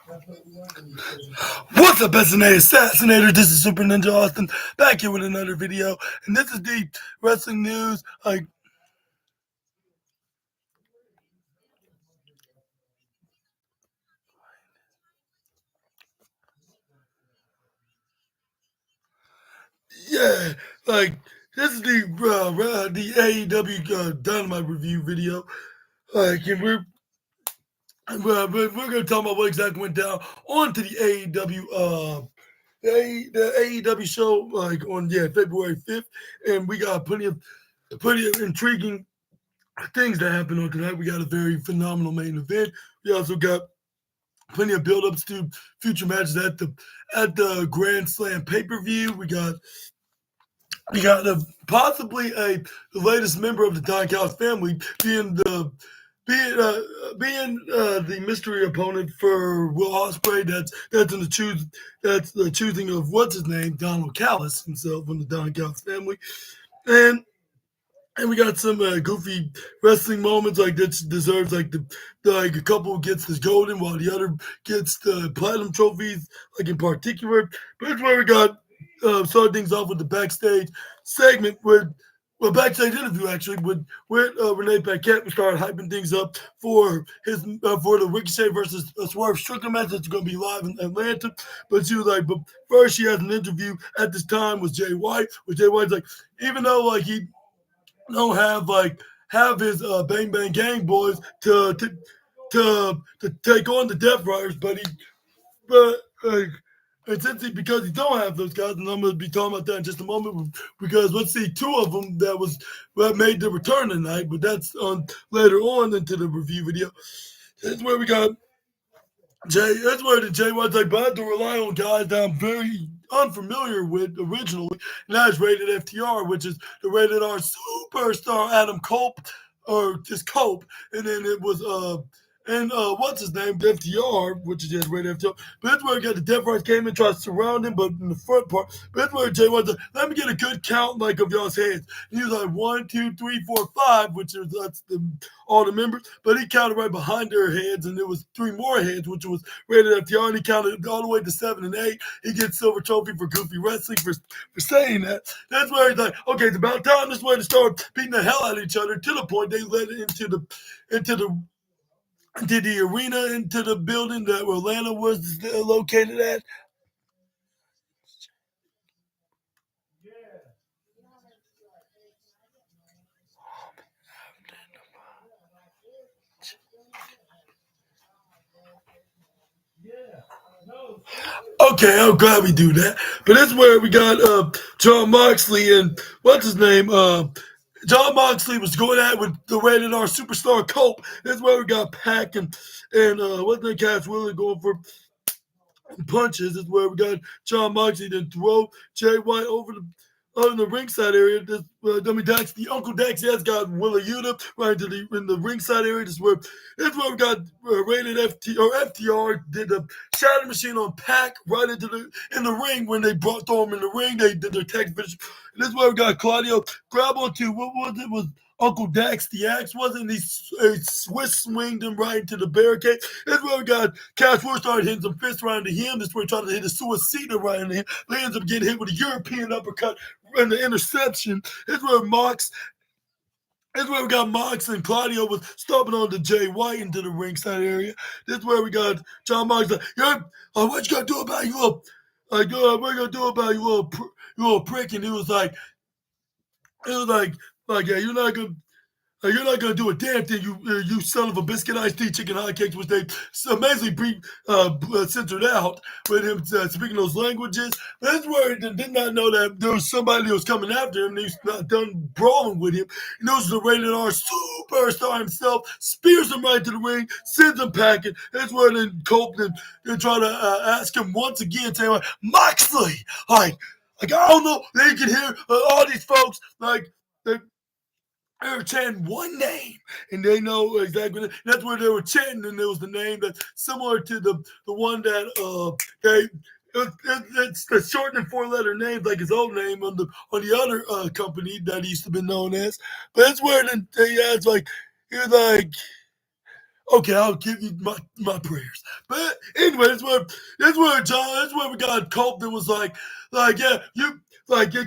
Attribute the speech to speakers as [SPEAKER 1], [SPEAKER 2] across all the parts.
[SPEAKER 1] What's up, SNA Assassinator? This is Super Ninja Austin back here with another video, and this is the wrestling news. Yeah, like this is the AEW Dynamite review video. And we're gonna talk about what exactly went down on to the AEW the AEW show on February 5th, and we got plenty of intriguing things that happened on tonight. We got a very phenomenal main event. We also got plenty of build-ups to future matches at the Grand Slam pay-per-view. We got possibly the latest member of the Don Callis family being the mystery opponent for Will Ospreay. That's the choosing of what's his name, Donald Callis himself from the Don Callis family, and we got some goofy wrestling moments like this deserves like a couple gets this golden while the other gets the platinum trophies, like in particular. But it's where we got started things off with the backstage segment with backstage interview actually with Renee Paquette. We started hyping things up for the Ricochet versus Swerve Strickland match that's going to be live in Atlanta. But she was like, but first she has an interview at this time with Jay White. With Jay White's like, even though like he don't have his Bang Bang Gang boys to take on the Death Riders, but and because he don't have those guys, and I'm going to be talking about that in just a moment. Because let's see, two of them that made the return tonight, but that's on later on into the review video. That's where we got Jay. That's where the Jay was like, but I have to rely on guys that I'm very unfamiliar with originally, and that's rated FTR, which is the rated R superstar Adam Cope, or just Cope, and then it was what's his name, FTR, which is just rated FTR. But that's where we got the Death Riders came in, tried to surround him, but in the front part, but that's where Jay was like, let me get a good count like of y'all's heads. And he was like 1, 2, 3, 4, 5, which is all the members, but he counted right behind their heads, and there was 3 more heads, which was rated FTR, and he counted all the way to 7 and 8. He gets silver trophy for goofy wrestling for saying that. That's where he's like, okay, it's about time this way to start beating the hell out of each other to the point they led it into the arena, into the building that Orlando was located at. Okay, I'm glad we do that. But that's where we got John Moxley and what's his name? John Moxley was going at it with the rated R superstar Cope. That's where we got Pac and what's the Cash Willie going for punches. Is where we got John Moxley then throw Jay White over the ringside area. This, Dax, the Uncle Dax, has got Willa Yuta right in the ringside area. This is where we got rated FTR did the shadow machine on Pac right in the ring when they throw him in the ring. They did their text finish. And this is where we got Claudio grab onto what was it? Was Uncle Dax the Axe, wasn't he? Swiss swinged him right into the barricade. That's where we got Cash Ward started hitting some fists right into him. That's where he tried to hit a suicida right into him. He ends up getting hit with a European uppercut and the interception. That's where we got Mox and Claudio was stomping on the Jay White into the ringside area. This is where we got John Mox like, what you gonna do about you little, what you gonna do about you little prick? And it was like, yeah, you're not gonna do a damn thing, you son of a biscuit, iced tea, chicken hotcakes, which they amazingly censored out with him speaking those languages. That's where he did not know that there was somebody that was coming after him. And he's not done brawling with him. He knows the rated R superstar himself, spears him right to the ring, sends him packing. That's where then Cope then try to ask him once again, saying like, Moxley, like I don't know. They can hear all these folks they were chanting one name, and they know exactly. That's where they were chanting, and there was the name that's similar to the one that it's the shortened 4-letter names like his old name on the other company that he used to be known as. But that's where they asked like he was like, Okay, I'll give you my prayers. But anyway, that's where we got Colt that was like yeah, you like yeah,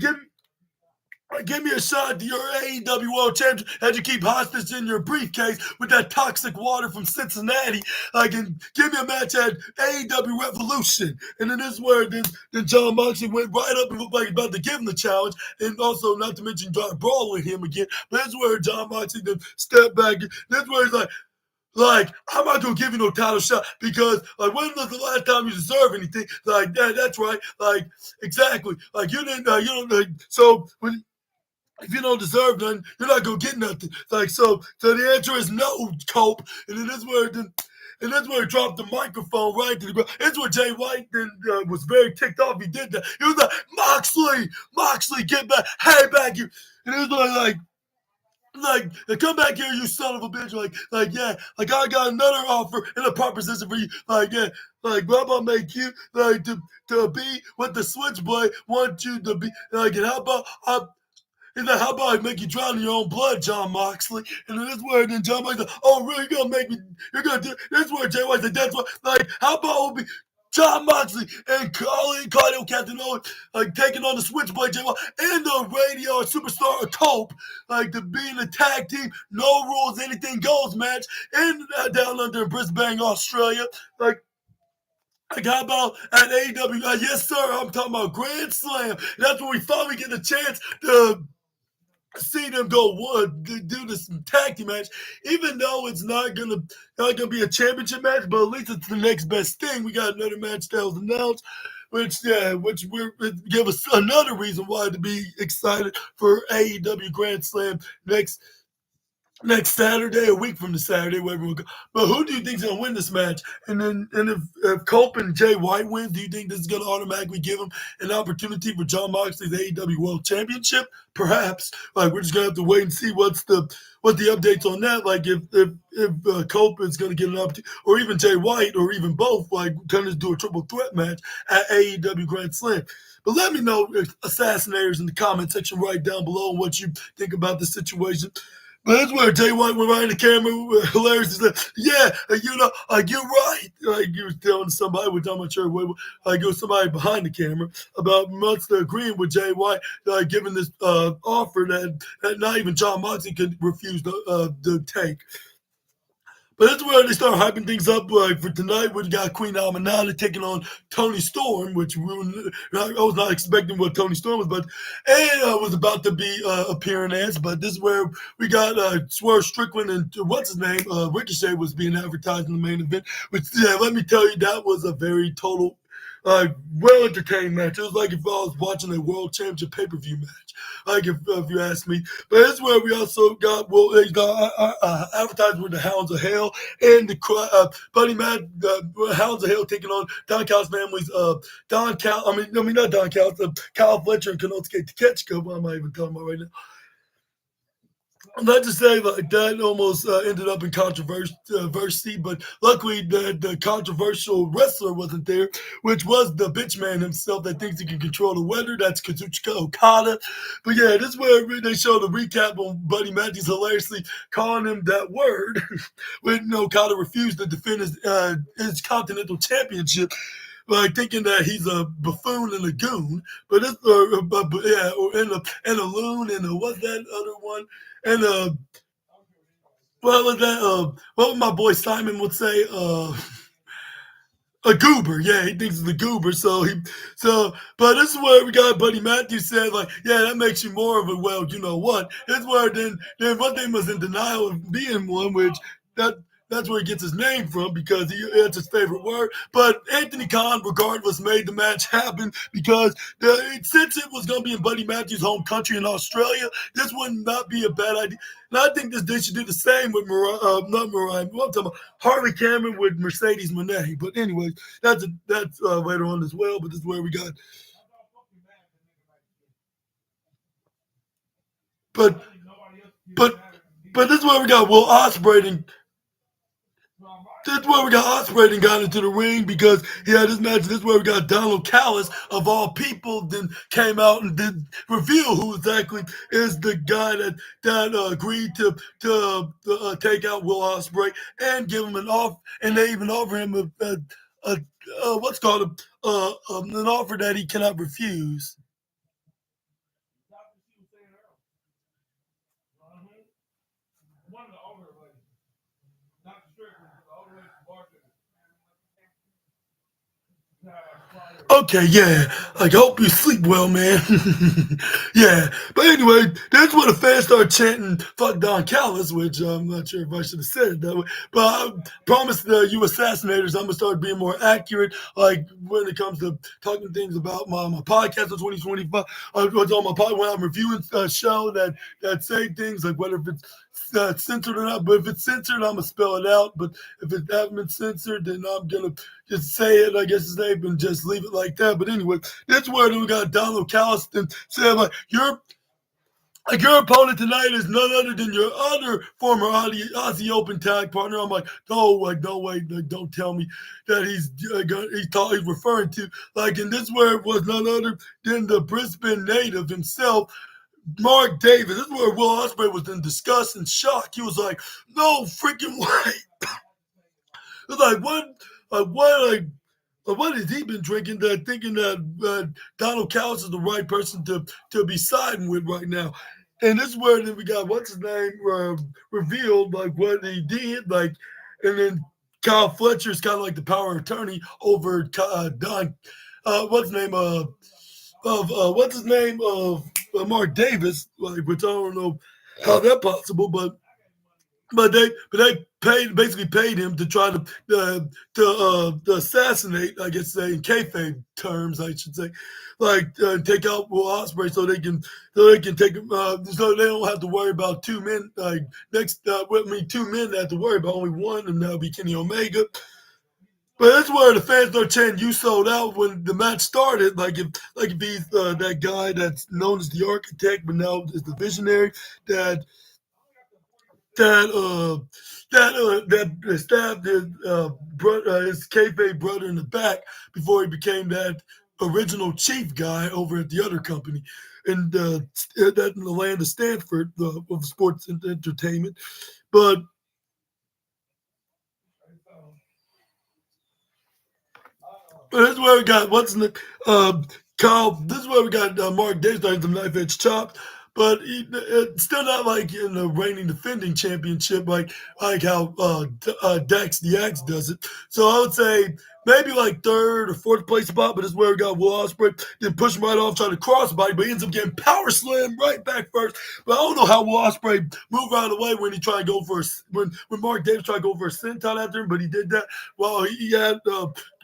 [SPEAKER 1] give me a shot to your AEW World Championship. Had you keep hostage in your briefcase with that toxic water from Cincinnati. And give me a match at AEW Revolution. And then this is where then John Moxley went right up and looked like he was about to give him the challenge. And also, not to mention, John Brawl with him again. But this is where John Moxley then stepped back. This is where he's like, I'm not gonna give you no title shot because, like, when was the last time you deserve anything? Like, that's right. Like, exactly. Like, you didn't, you don't. So when if you don't deserve nothing, you're not gonna get nothing. Like, so the answer is no, Cope. And then this where then. And that's where he dropped the microphone right to the ground. That's where Jay White then was very ticked off. He did that. He was like, Moxley, get back, hey, back here. And it was come back here, you son of a bitch. Yeah, like I got another offer in a proposition for you. Like, yeah, like what about make you like to be what the switchblade want you to be. Like, and how about I make you drown in your own blood, John Moxley? And then this where then John Moxley, oh really, you're gonna make me you're gonna do this where Jay White said that's what like how about we John Moxley and Cardio Captain Owen taking on the Switchblade Jay White and the Radio Superstar Cope to be in a tag team, no rules, anything goes match in down under in Brisbane, Australia. How about at AEW? Yes, sir. I'm talking about Grand Slam. That's where we finally get a chance to see them do this tag team match, even though it's not gonna be a championship match, but at least it's the next best thing. We got another match that was announced, which give us another reason why to be excited for AEW Grand Slam next Saturday, a week from the Saturday, wherever we go. But who do you think's gonna win this match? And if Cope and Jay White win, do you think this is gonna automatically give them an opportunity for John Moxley's AEW World Championship? Perhaps. We're just gonna have to wait and see what the updates on that. Like if Cope is gonna get an opportunity, or even Jay White, or even both, kind of do a triple threat match at AEW Grand Slam. But let me know, assassinators, in the comment section right down below what you think about the situation. But that's where Jay White went right in the camera, hilarious. He said, yeah, you're right. You was telling somebody, which I'm not sure, it was somebody behind the camera, about months agreeing with Jay White, giving this offer that not even John Moxley could refuse to take. But that's where they start hyping things up. For tonight, we got Queen Almanada taking on Tony Storm, which I was not expecting what Tony Storm was, was about to be appearing as. But this is where we got Swerve Strickland and what's his name, Ricochet was being advertised in the main event. Which let me tell you, that was a very total well entertaining match. It was like if I was watching a world championship pay per view match. If you ask me, but that's where we also got advertised with the Hounds of Hell and the Buddy Matt Hounds of Hell taking on Don Callis family's not Don Callis, Kyle Fletcher and Konosuke Takeshita. What am I even talking about right now? Not to say that almost ended up in controversy, but luckily the controversial wrestler wasn't there, which was the bitch man himself that thinks he can control the weather. That's Kazuchika Okada. But yeah, this is where they show the recap on Buddy Matthews hilariously calling him that word when Okada refused to defend his Continental Championship. Thinking that he's a buffoon and a goon, but it's and a loon and what's that other one? And what was that? What my boy Simon would say? A goober, yeah, he thinks it's a goober. But this is where we got Buddy Matthews said, yeah, that makes you more of a you know what? That's where then one thing was in denial of being one, which that's where he gets his name from because it's his favorite word. But Anthony Khan, regardless, made the match happen because since it was going to be in Buddy Matthews' home country in Australia, this would not be a bad idea. And I think they should do the same with Harley Cameron with Mercedes Moné. But anyways, that's later on as well. But this is where we got. But this is where we got Will Ospreay and This is where we got Ospreay and got into the ring because he had this match. This is where we got Donald Callis, of all people, then came out and did reveal who exactly is the guy that agreed to take out Will Ospreay and give him an off, and they even offer him a what's called an offer that he cannot refuse. Okay, yeah. Like, I hope you sleep well, man. Yeah. But anyway, that's when the fans started chanting, fuck Don Callis, which I'm not sure if I should have said it that way. But I promised you assassinators I'm going to start being more accurate, like, when it comes to talking things about my podcast of 2025. What's on my podcast when I'm reviewing a show that say things like whether if it's censored or not. But if it's censored, I'm going to spell it out. But if it hasn't been censored, then I'm going to just say it, I guess his name, and just leave it like that. But anyway, that's where we got Donald Calliston saying, like, your opponent tonight is none other than your other former Aussie Open tag partner. I'm like, no, like, no way, like, don't tell me that he's referring to, like, and this where it was none other than the Brisbane native himself, Mark Davis. This is where Will Ospreay was in disgust and shock. He was like, no freaking way. It's like, what has he been drinking that thinking that Donald Callis is the right person to be siding with right now? And this is where then we got what's his name revealed, like what he did, like, and then Kyle Fletcher is kind of like the power of attorney over Don. What's his name what's his name of Mark Davis, like, which I don't know how that possible, but they basically paid him to try to assassinate, I guess, say in kayfabe terms, I should say, like, take out Will Ospreay so they can take him, so they don't have to worry about two men. Like, two men have to worry about, only one, and that'll be Kenny Omega. But that's where the fans start chanting, "You sold out" when the match started. Like if he's that guy that's known as the architect, but now is the visionary that that stabbed his kayfabe brother in the back before he became that original chief guy over at the other company, and that in the land of Stanford of sports and entertainment. But this is where we got Kyle. This is where we got Mark Davis doing some knife edge chops, but it's still not like in the reigning defending championship, like how Dax the Axe does it. So I would say maybe like third or fourth place spot, but this is where we got Will Ospreay. Then push him right off, trying to crossbody, but he ends up getting power slam right back first. But I don't know how Will Ospreay moved out of the way when he tried to go for when Mark Davis tried to go for a senton after him, but he did that while he had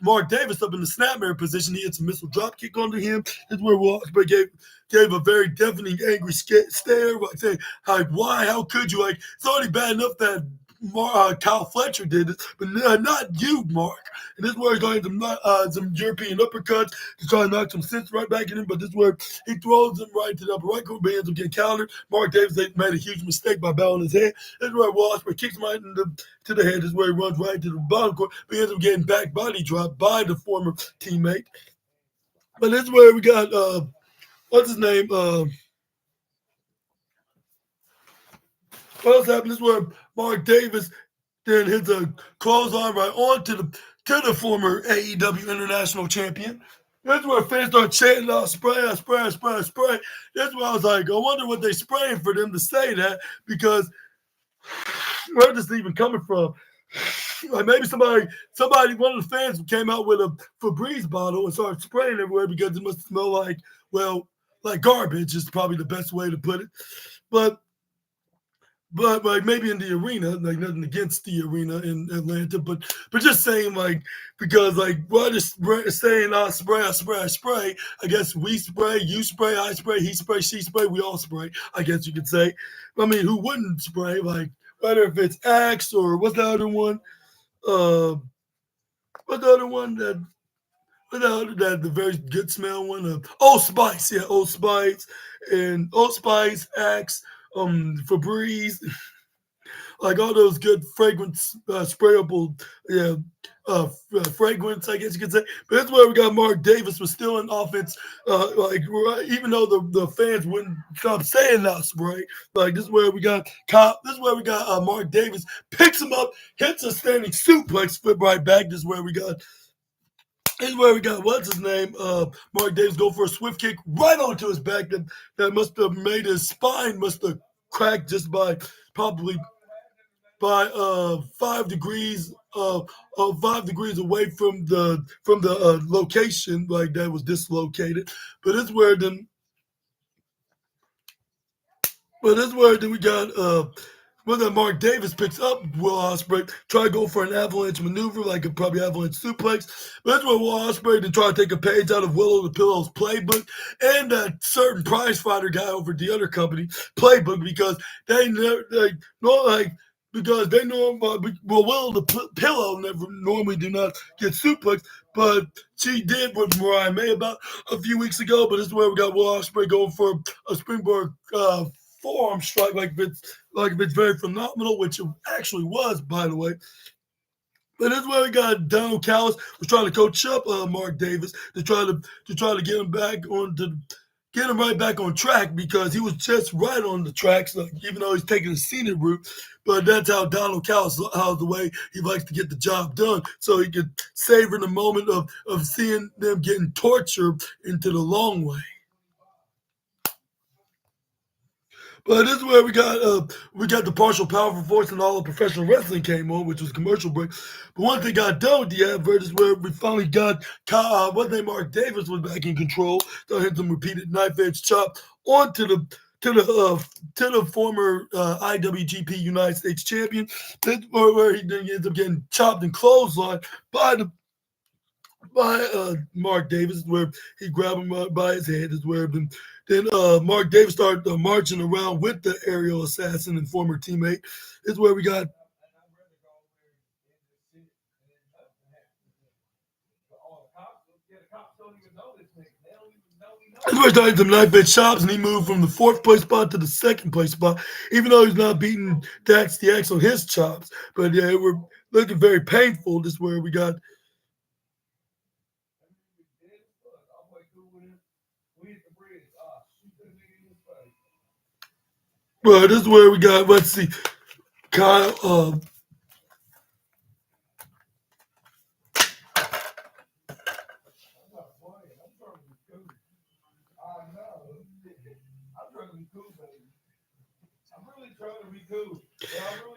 [SPEAKER 1] Mark Davis up in the snapmare position. He hits a missile drop kick onto him. This is where Will Ospreay gave a very deafening, angry stare, like saying, like, why? How could you? Like, it's already bad enough that Kyle Fletcher did it, but not you, Mark. And this is where he's going to some European uppercuts to try to knock some sense right back in him. But this is where he throws him right to the upper right corner, but he ends up getting countered. Mark Davis made a huge mistake by bowing his head. This is where Will Ospreay kicks him right to the head. This is where he runs right to the bottom corner, but he ends up getting back body dropped by the former teammate. But this is where we got what's his name? What else happened? This is where Mark Davis then hits a clothesline right on to the former AEW International Champion. That's where fans start chanting out spray, spray, spray, spray. That's where I was like, I wonder what they spraying for them to say that, because where is this even coming from? Like maybe somebody, one of the fans came out with a Febreze bottle and started spraying everywhere because it must smell like, well, like garbage is probably the best way to put it. But like maybe in the arena, like nothing against the arena in Atlanta, but just saying, like, because like what is saying I spray, I spray. I guess we spray, you spray, I spray, he spray, she spray, we all spray. I guess you could say. I mean, who wouldn't spray? Like whether if it's Axe or what's the other one? What's the other one that? The very good smell one? Old Spice, yeah, Old Spice and Old Spice, Axe, Febreze. like all those good fragrance, sprayable, yeah, fragrance, I guess you could say. But that's where we got Mark Davis was still in offense, even though the fans wouldn't stop saying that spray. Like this is where we got This is where we got Mark Davis picks him up, hits a standing suplex, flip right back. This is where we got. This is where we got what's his name? Mark Davis go for a swift kick right onto his back that must have made his spine must have cracked just by probably by 5 degrees 5 degrees away from the location like that was dislocated. But it's where then but this where we got when then Mark Davis picks up Will Ospreay, try to go for an avalanche maneuver, like a probably avalanche suplex. But that's where Will Ospreay to try to take a page out of Willow the Pillow's playbook and that certain prize fighter guy over at the other company playbook because they never they know like because they know Willow the Pillow never normally do not get suplex, but she did with Mariah May about a few weeks ago. But this is where we got Will Ospreay going for a springboard forearm strike like if it's very phenomenal, which it actually was, by the way. But that's where we got Donald Callis was trying to coach up Mark Davis to try to get him right back on track because he was just right on the tracks, like, even though he's taking a scenic route. But that's how Donald Callis, how the way he likes to get the job done, so he could savor the moment of seeing them getting tortured into the long way. But this is where we got the partial powerful force and all of professional wrestling came on, which was commercial break. But once they got done with the advert is where we finally got what name Mark Davis was back in control. So hit some repeated knife edge chop onto the to the former IWGP United States champion. That's where he then ends up getting chopped and clotheslined by Mark Davis, where he grabbed him by his head. Is where then Mark Davis started marching around with the aerial assassin and former teammate. Is where we got. That's where he started some knife edge chops, and he moved from the fourth place spot to the second place spot, even though he's not beating Dax DX on his chops. But yeah, it were looking very painful. This is where we got. Well, this is where we got. Let's see, Kyle.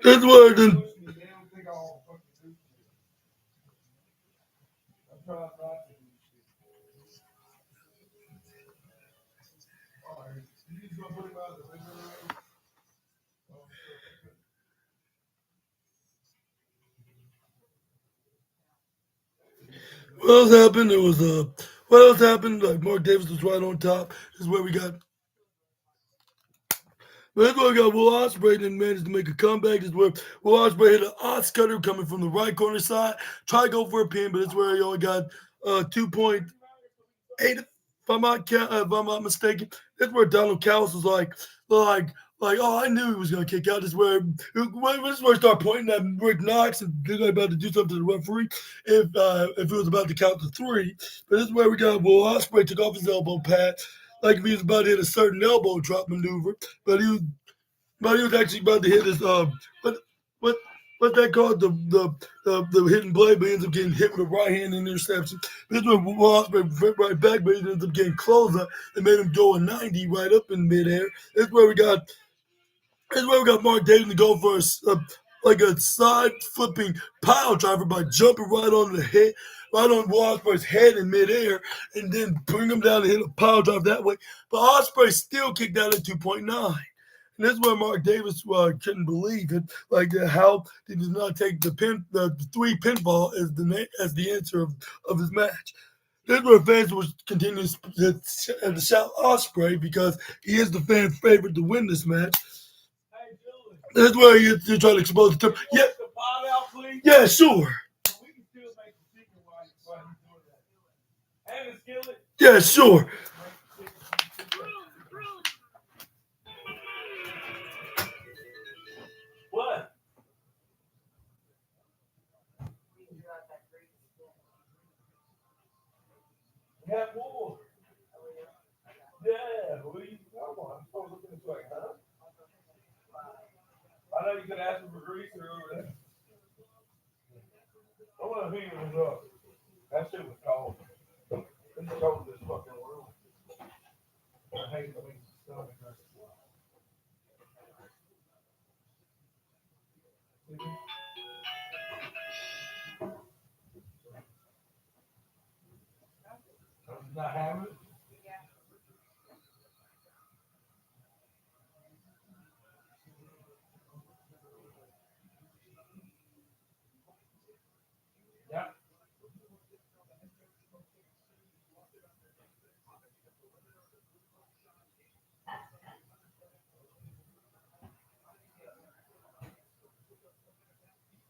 [SPEAKER 1] That's where then. What else happened? It was what else happened? Like Mark Davis was right on top. This is where we got. But that's where we got Will Ospreay and managed to make a comeback. This is where Will Ospreay hit an Ox cutter coming from the right corner side. Try to go for a pin, but it's where he only got 2.8 if I'm not mistaken. That's where Donald Callis was oh, I knew he was gonna kick out. This is where he started pointing at Rick Knox and they're about to do something to the referee if he was about to count to three. But this is where we got Will Ospreay took off his elbow pad, like if he was about to hit a certain elbow drop maneuver, but he was actually about to hit his what what what's that called the hidden blade, but he ends up getting hit with a right hand interception. This one Will Ospreay went right back, but he ends up getting closer and made him go a 90 right up in midair. That's where we got Mark Davis to go for like a side flipping pile driver by jumping right on the head, right on Ospreay's head in midair, and then bring him down and hit a pile drive that way. But Ospreay still kicked out at 2.9. And this is where Mark Davis couldn't believe it. Like how he did not take the three pinfall as the answer of his match. This is where fans was continuing to shout Ospreay because he is the fan favorite to win this match. That's where you're trying to expose the term. Yeah, yeah, sure. Yeah, sure.
[SPEAKER 2] What? Cat Wool. Yeah, what do you come on? I'm supposed to look into it, huh? I know you could ask him for greaser over there. I want to heat it up. That shit was cold. It's cold in this fucking room. I hate the stomach. Not having it? Yeah.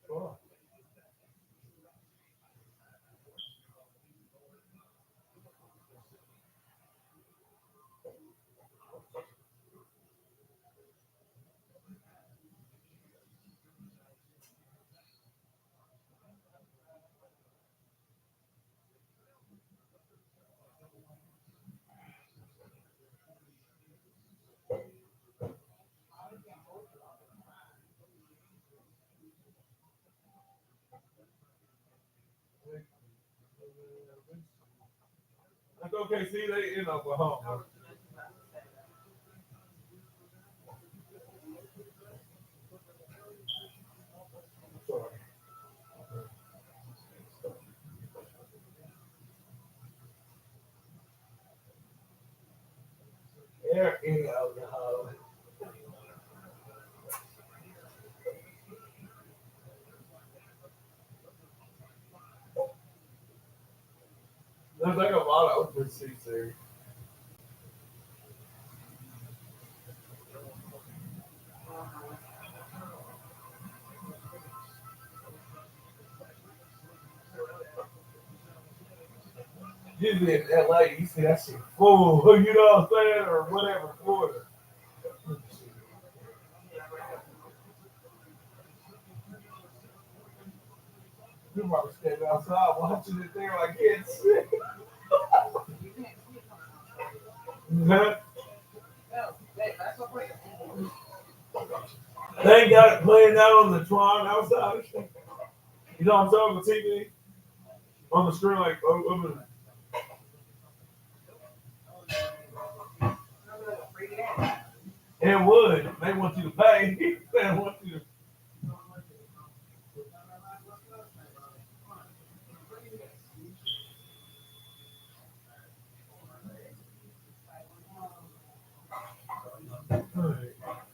[SPEAKER 2] Sure. That's okay. See, they in Oklahoma. Sorry. They're in Oklahoma. There's like a lot of open seats there. Usually in LA, you see that shit full, you know what I'm saying, or whatever, Florida. You probably standing outside watching it there like kids. They ain't got it playing out on the Tron outside. You know what I'm talking about, TV? On the screen, like, over. It would. They want you to pay. They want you to.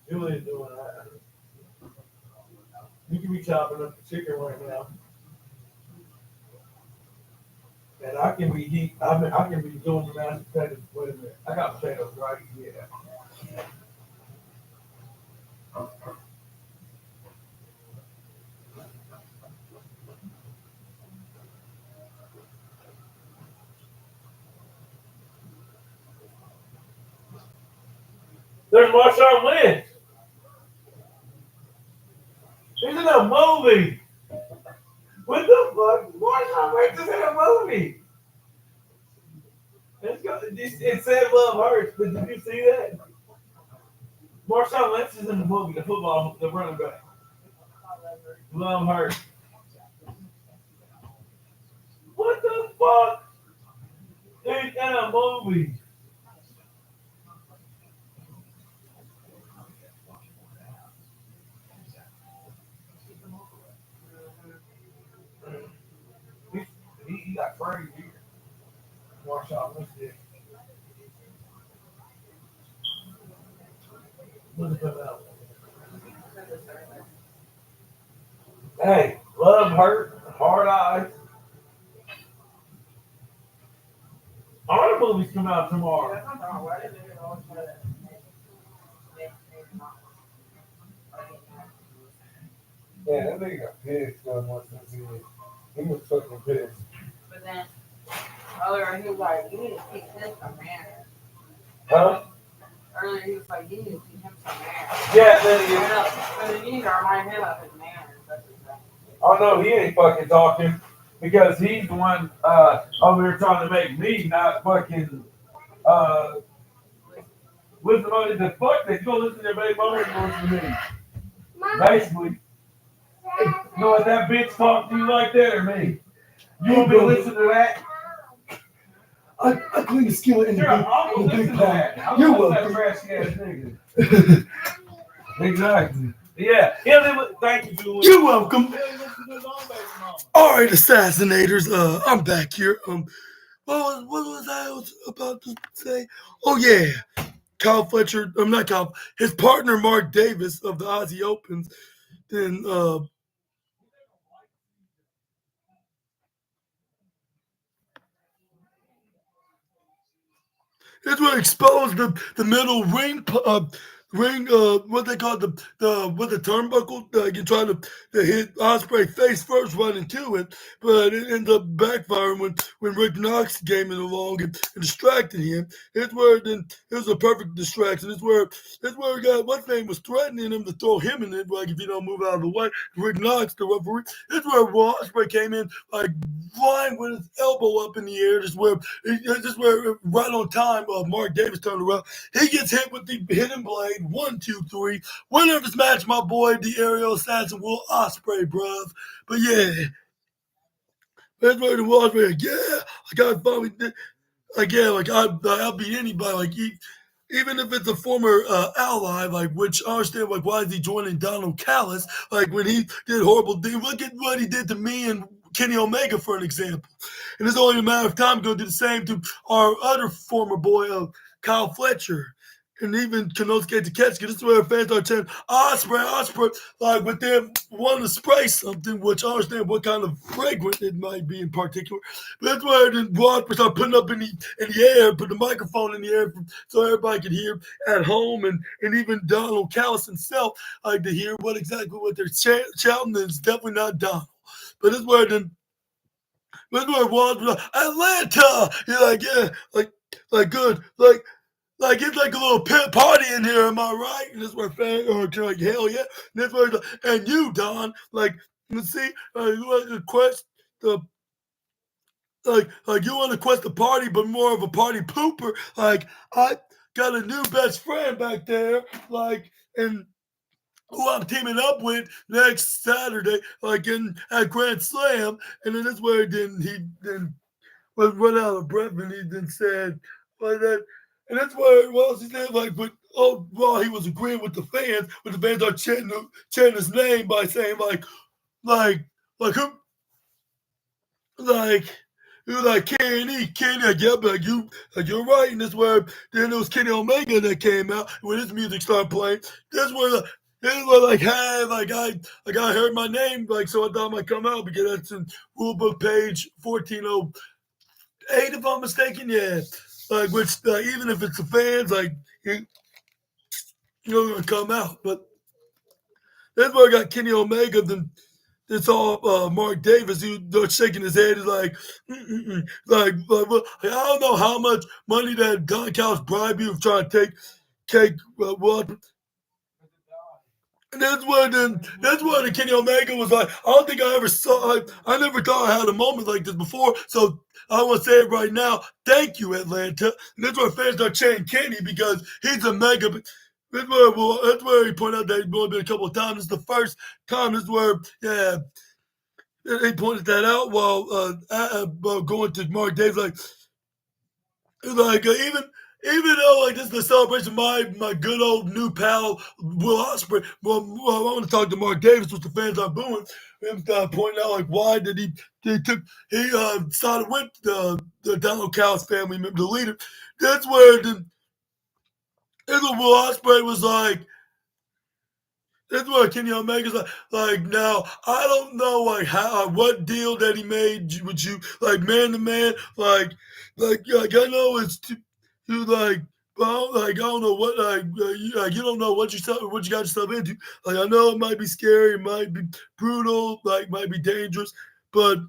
[SPEAKER 2] You ain't doing that. You can be chopping up the chicken right now. And I can be I can be doing the mashed potatoes. Wait a minute. I got potatoes right here. There's Marshawn Lynch. He's in a movie. What the fuck? Marshawn Lynch is in a movie. It said Love Hurts, but did you see that? Marshawn Lynch is in the movie, the running back. Love Hurts. What the fuck? He's in a movie. He got crazy. Marshawn Lynch did. Look at that out. Hey, Love Hurt, Hard Eyes. All the movies come out tomorrow. Yeah, that nigga got pissed once he was fucking pissed.
[SPEAKER 3] But then earlier he was like, you need to teach him some manners.
[SPEAKER 2] Huh?
[SPEAKER 3] Earlier he was like, you need to teach him some manners.
[SPEAKER 2] Yeah, then
[SPEAKER 3] But then you need to remind him of his manners.
[SPEAKER 2] oh no, he ain't fucking talking. because he's the one over here trying to make me not fucking listen to the fuck that you gonna listen to your baby mama and listen to me. Basically. You know what that bitch talk to you like that or me? You want me to listen to that?
[SPEAKER 1] I clean the skillet in the big pot.
[SPEAKER 2] You're welcome. That trashy ass nigga. Exactly. Yeah. Thank you, Julie.
[SPEAKER 1] You're welcome. All right, assassinators. I'm back here. What was I about to say? Oh yeah, Kyle Fletcher. I'm not Kyle. His partner Mark Davis of the Aussie Opens. Then it's what exposed the middle ring what they call the turnbuckle. You try to hit Ospreay face first, run into it, but it ended up backfiring when Rick Knox came in along and distracted him. It's where then it was a perfect distraction. It's where what's name was threatening him to throw him in it, like if you don't move out of the way. Rick Knox, the referee. It's where Ospreay came in like flying with his elbow up in the air. Just where right on time, Mark Davis turned around. He gets hit with the hidden blade. 1, 2, 3. Winner of this match, my boy, the aerial assassin Will Ospreay, bruv. But yeah, that's where the Will Ospreay. Yeah, I got finally. Like yeah, like I'll beat anybody. Like even if it's a former ally, like which I understand, like why is he joining Donald Callis? Like when he did horrible things. Look at what he did to me and Kenny Omega, for an example. And it's only a matter of time going to do the same to our other former boy, Kyle Fletcher. And even Konosuke Takeshita, this is where fans are chanting, Ospreay, like, but they want to spray something, which I understand what kind of fragrance it might be in particular. But that's where the Ospreay start putting up in the air, put the microphone in the air so everybody could hear at home, and even Donald Callis himself, like, to hear what they're shouting, and it's definitely not Donald. But that's where it was, Atlanta! You're like, yeah, like good, like it's like a little pit party in here, am I right? And that's where fans are like, hell yeah. And that's where and you, Don, like, let's see, you want to quest the like you want to quest the party, but more of a party pooper. Like I got a new best friend back there, like, and who I'm teaming up with next Saturday, like at Grand Slam. And then that's where he was run out of breath, and he then said, like that. And that's where, well, he said, like, but, while he was agreeing with the fans are chanting his name by saying, who, like, he was like, Kenny, like, yeah, like, you're right. And that's where, then it was Kenny Omega that came out, when his music started playing. That's where, like, hey, like, I heard my name, like, so I thought I might come out, because that's in rulebook page 1408, if I'm mistaken, yeah. Like, which, even if it's the fans, like, you're going to come out. But that's where I got Kenny Omega. Then it's all Mark Davis. He was shaking his head. He's like, like, well, I don't know how much money that Don Callis bribed you of trying to take what. And that's where the Kenny Omega was like, I don't think I ever saw, I never thought I had a moment like this before. So I want to say it right now. Thank you, Atlanta. And that's where fans start chanting Kenny, because he's a mega. That's where he pointed out that he's only been a couple of times. It's the first time. This is where, yeah, he pointed that out while going to Mark Davis, like even though like this is the celebration of my good old new pal Will Ospreay. Well, I want to talk to Mark Davis, which the fans are booing. Him pointing out like why did he sided with the Donald Callis family member, the leader. That's where Will Ospreay was like. That's why Kenny Omega's like now I don't know like how what deal that he made with you, like man to man, like I know it's you like well like I don't know what you don't know what you got yourself into. Like I know it might be scary, it might be brutal, like might be dangerous, but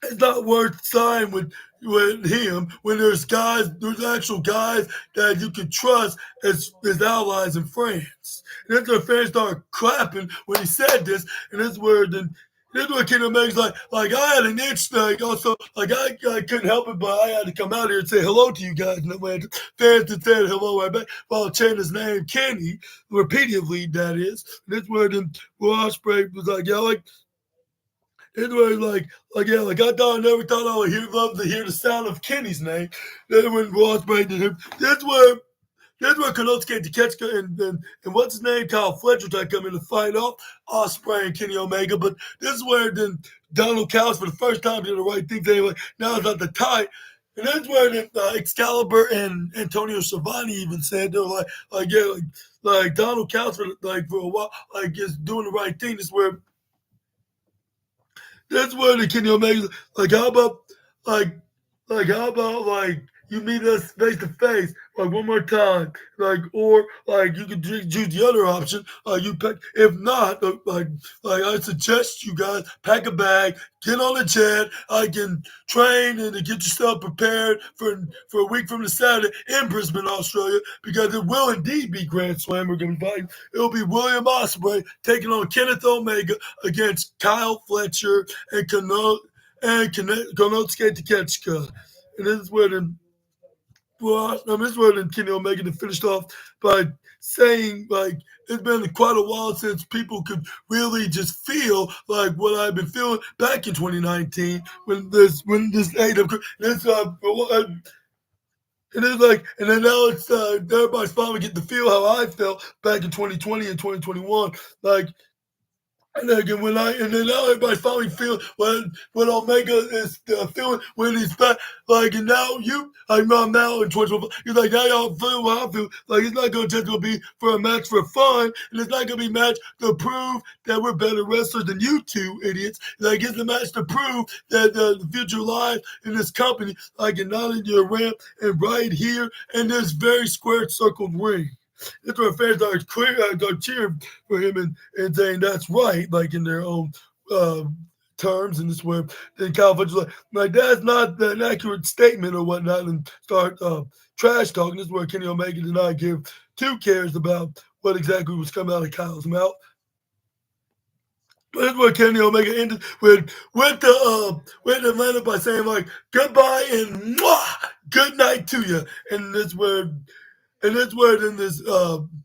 [SPEAKER 1] it's not worth signing with him when there's actual guys that you can trust as allies and friends. And that's where fans started clapping when he said this, and that's where then This is what Kenny Omega's like I had an itch, like also like I couldn't help it, but I had to come out here and say hello to you guys. And I had fans that said hello right back while chanting his name, Kenny, repeatedly. That is. And this where then Ospreay was like, yeah, like it was like yeah, like I never thought I would love to hear the sound of Kenny's name. Then when Ospreay did him, that's where Konosuke Takeshita and what's his name, Kyle Fletcher, tried to come in to fight off Ospreay and Kenny Omega. But this is where then Donald Callis for the first time did the right thing. Anyway, now it's at the tie. And that's where then, Excalibur and Antonio Schiavone even said they were yeah, like Donald Callis for a while, like just doing the right thing. That's where the Kenny Omega like like how about you meet us face to face like one more time or like you could choose the other option you pick if not like I suggest you guys pack a bag, get on a jet, I can train and to get yourself prepared for a week from the Saturday in Brisbane, Australia, because it will indeed be Grand Slam. We're going to be fighting. It'll be William Ospreay taking on Kenneth Omega against Kyle Fletcher and Konosuke Takeshita. And this is where this is where Kenny Omega finished off by saying it's been quite a while since people could really just feel like what I've been feeling back in 2019 when this AEW and it's and then now it's everybody's finally getting to feel how I felt back in 2020 and 2021 and then and then now everybody finally feel when Omega is feeling when he's back, and now I'm now in 2024. He's like, now y'all feel what I feel. Like it's not just gonna be for a match for fun, and it's not gonna be a match to prove that we're better wrestlers than you two idiots. Like it's a match to prove that the future lies in this company, and not in your ramp and right here in this very square circled ring. That's where fans are cheering for him and saying that's right, in their own terms. And this is where then Kyle Fletcher's like, that's not an accurate statement or whatnot, and start trash talking. This is where Kenny Omega did not give two cares about what exactly was coming out of Kyle's mouth. But that's where Kenny Omega ended with Atlanta by saying goodbye and good night to you. And that's where then this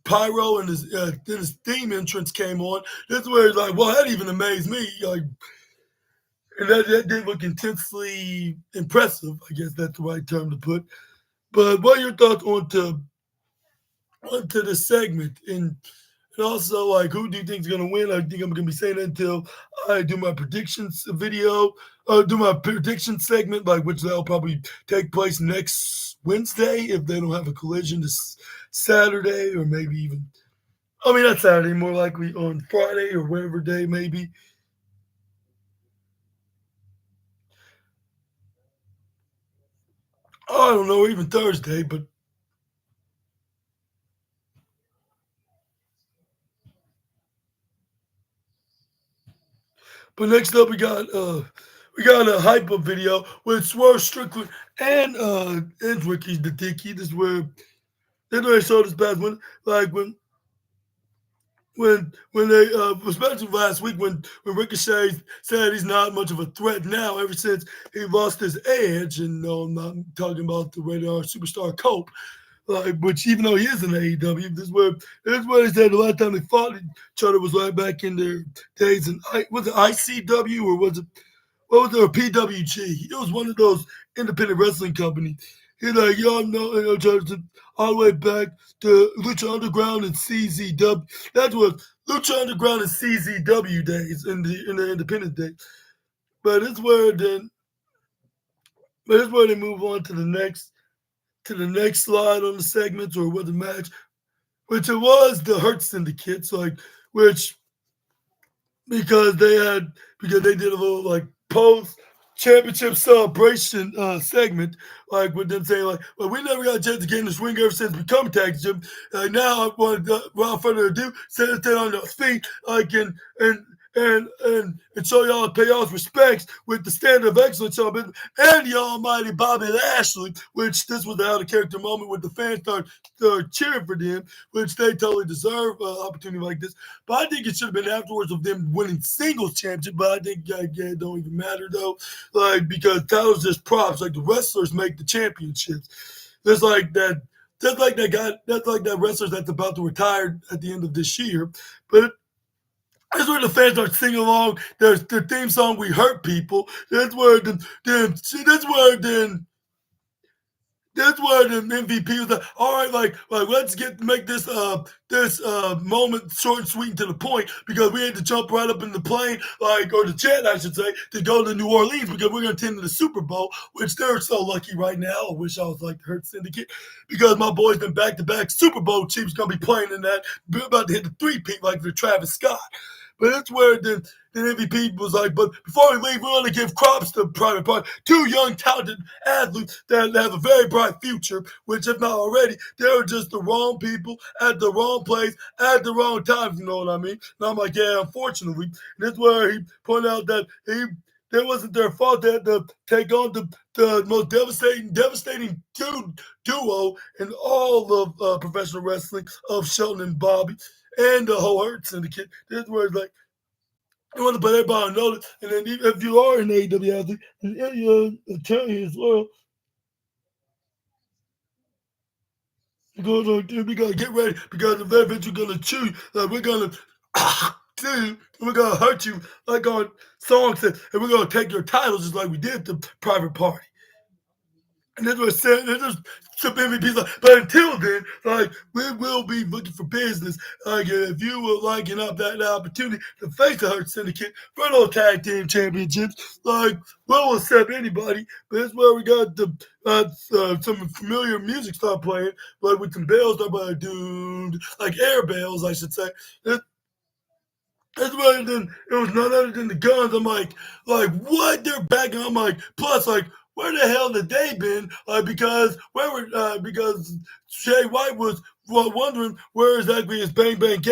[SPEAKER 1] pyro and then this theme entrance came on. That's where it's well, that even amazed me. And that did look intensely impressive. I guess that's the right term to put. But what are your thoughts onto this segment? And also, who do you think is going to win? I think I'm going to be saying that until I do my predictions video, do my prediction segment, which that'll probably take place next Wednesday if they don't have a collision this Saturday, or maybe even, not Saturday, more likely on Friday or whatever day, maybe. I don't know, even Thursday, but next up we got a hype up video with Swerve Strickland and Ricky the Dicky. This is where they showed this past one, when they especially last week when Ricochet said he's not much of a threat now ever since he lost his edge, and I'm not talking about the radar superstar Cope. Which even though he is in AEW, this is where they said the last time they fought each other was right back in their days in was it ICW or was it or PWG? It was one of those independent wrestling companies. He's like, y'all know, all the way back to Lucha Underground and CZW. That was Lucha Underground and CZW days in the independent days. But it's where they move on to the next slide on the segments or what the match, which it was the Hurt Syndicate, because they did a little post championship celebration segment, with them saying well, we never got a chance to get in this ring ever since we come tag team. Now I want without further ado, set it on their feet, and and show y'all pay y'all's respects with the standard of excellence y'all been, and the almighty Bobby Lashley, which this was the out of character moment with the fans start cheering for them, which they totally deserve an opportunity like this. But I think it should have been afterwards of them winning singles championship. But I think it don't even matter though, like because titles just props. Like the wrestlers make the championships. There's like that. That's like that guy. That's like that wrestler that's about to retire at the end of this year. But that's where the fans are singing along. There's the theme song. We hurt people. That's where the MVP was like, all right, like let's make this moment short and sweet and to the point because we had to jump right up in the plane, like or the jet, I should say, to go to New Orleans because we're gonna attend the Super Bowl, which they're so lucky right now. I wish I was like the Hurt Syndicate because my boys been back-to-back Super Bowl Chiefs gonna be playing in that, about to hit the three-peat like the Travis Scott. But that's where the MVP was like, but before we leave, we want to give props to Private Party, two young, talented athletes that have a very bright future, which, if not already, they were just the wrong people at the wrong place at the wrong time, you know what I mean? And I'm like, yeah, unfortunately. And that's where he pointed out that that wasn't their fault. They had to take on the most devastating duo in all of professional wrestling of Shelton and Bobby and the whole Hurt Syndicate. This where it's like, I want to put everybody on notice. And then if you are an AEW athlete, and you're an attorney as well, we gotta get ready because the very bitch we're gonna chew, like we're gonna we're gonna hurt you like our song said, and we're gonna take your titles just like we did the Private Party. And that's what I said. There's just some MVPs. But until then, like we will be looking for business. Like if you would liken up that opportunity to face the Hurt Syndicate for those tag team championships, like we'll accept anybody. But that's where we got the some familiar music start playing, like with some bells start by dude, like air bells, I should say. That's why then it was none other than the Guns. I'm like what? They're back, and I'm like, plus like. Where the hell did they been? Because Jay White was wondering where exactly his Bang Bang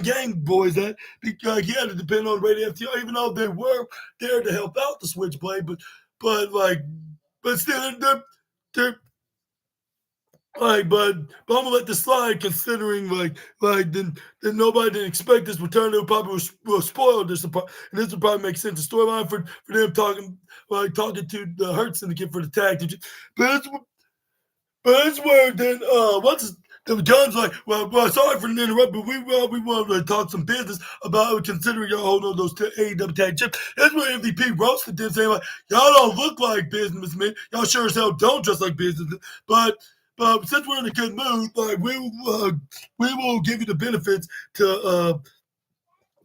[SPEAKER 1] Gang boys at because he had to depend on Radio FTR, even though they were there to help out the Switchblade, but still they're but I'm gonna let this slide considering then nobody didn't expect this return. It probably will spoil this, and this would probably make sense. The storyline for them talking to the Hurt Syndicate for the tag team, but it's where then once the Guns like well sorry for the interrupt, but we want to talk some business about considering y'all holding on those AEW tag chips. That's where MVP roasted them saying like y'all don't look like businessmen, y'all sure as hell don't dress like businessmen, but since we're in a good mood, like we will give you the benefits to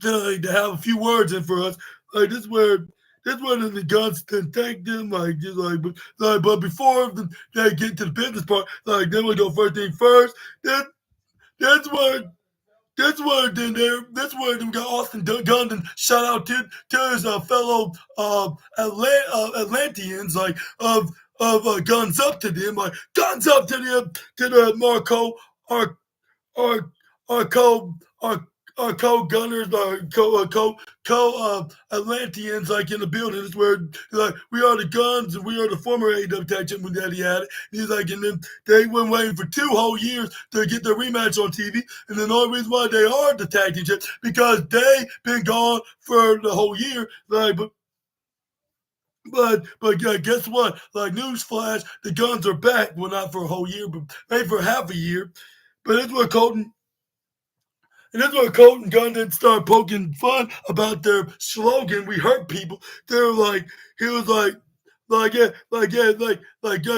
[SPEAKER 1] have a few words in for us. Like this where the Guns can thank them, but before they get to the business part, like then we go first thing first. That's where. That's where we got Austin Gunn and shout out to his fellow Atlanteans like guns up to them to the Marco our our co-gunners, our Atlanteans, like in the building. It's where like we are the Guns and we are the former AEW tag champion that he had it. He's like, and then they went waiting for 2 whole years to get their rematch on TV. And then the only reason why they are the tag team champions because they been gone for the whole year. Like, but guess what? Like newsflash, the Guns are back. Well, not for a whole year, but maybe for half a year. But that's where Colton Gunn didn't start poking fun about their slogan. We hurt people. They're like, he was yeah,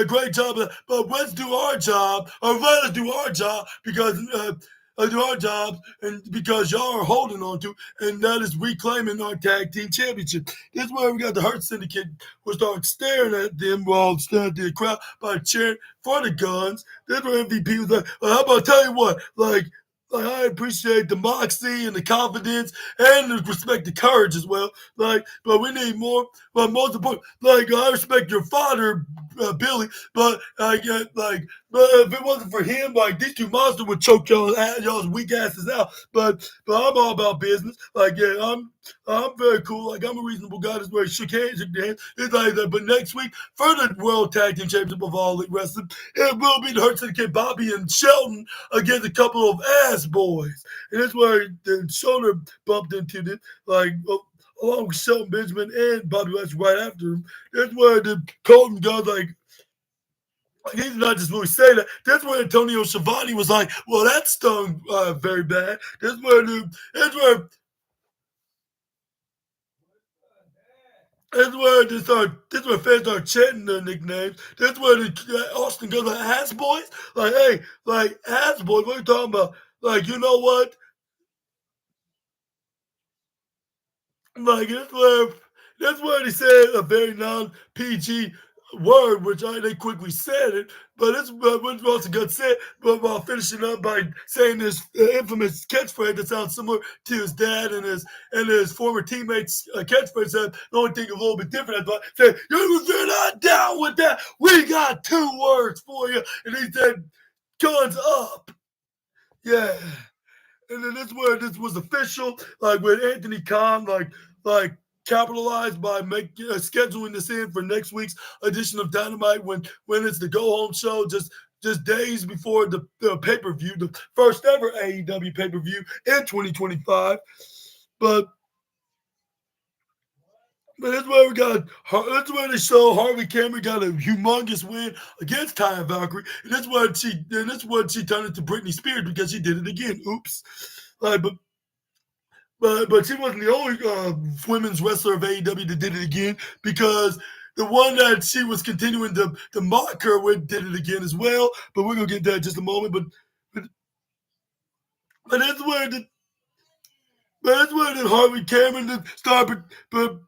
[SPEAKER 1] great job. But let's do our job, or let us do our job because. Do our jobs and because y'all are holding on to, and that is reclaiming our tag team championship. This is where we got the Hurt Syndicate will start staring at them while staring at the crowd by cheering for the Guns. This is where MVP was like, well, how about tell you what, like I appreciate the moxie and the confidence and the respect, the courage as well. Like, but we need more. But most important, like I respect your father, Billy, but but if it wasn't for him, like these two monsters would choke y'all's weak asses out. But I'm all about business. Like I'm very cool. Like I'm a reasonable guy. That's where he shook hands. It's like that. But next week for the World Tag Team Championship of All Elite Wrestling, it will be the Hurt to the Kid Bobby and Shelton against a couple of ass boys, and that's where the shoulder bumped into it. Like along with Shelton Benjamin and Bobby West right after him. That's where the Colton goes like he's not just really saying that. That's where Antonio Schiavone was like, well, that stung very bad. That's where this where fans start chanting their nicknames. That's where Austin goes like ass boys. Like, hey, like ass boys, what are you talking about? Like, you know what? Like that's where they said a very non-PG word, which they quickly said it. But it's what also got said. But while finishing up by saying this infamous catchphrase that sounds similar to his dad and his former teammates' catchphrase, said the only thing a little bit different. But said, "You're not down with that. We got two words for you," and he said, "Guns up." Yeah. And then this where this was official, like with Anthony Khan, like capitalized by scheduling this in for next week's edition of Dynamite when it's the go home show, just days before the pay per view, the first ever AEW pay per view in 2025. But that's where that's where they show Harvey Cameron got a humongous win against Taya Valkyrie. And that's what she turned into Britney Spears because she did it again. Oops. Like, but she wasn't the only women's wrestler of AEW that did it again because the one that she was continuing to mock her with did it again as well. But we're gonna get that in just a moment. But that's where Harvey Cameron started. But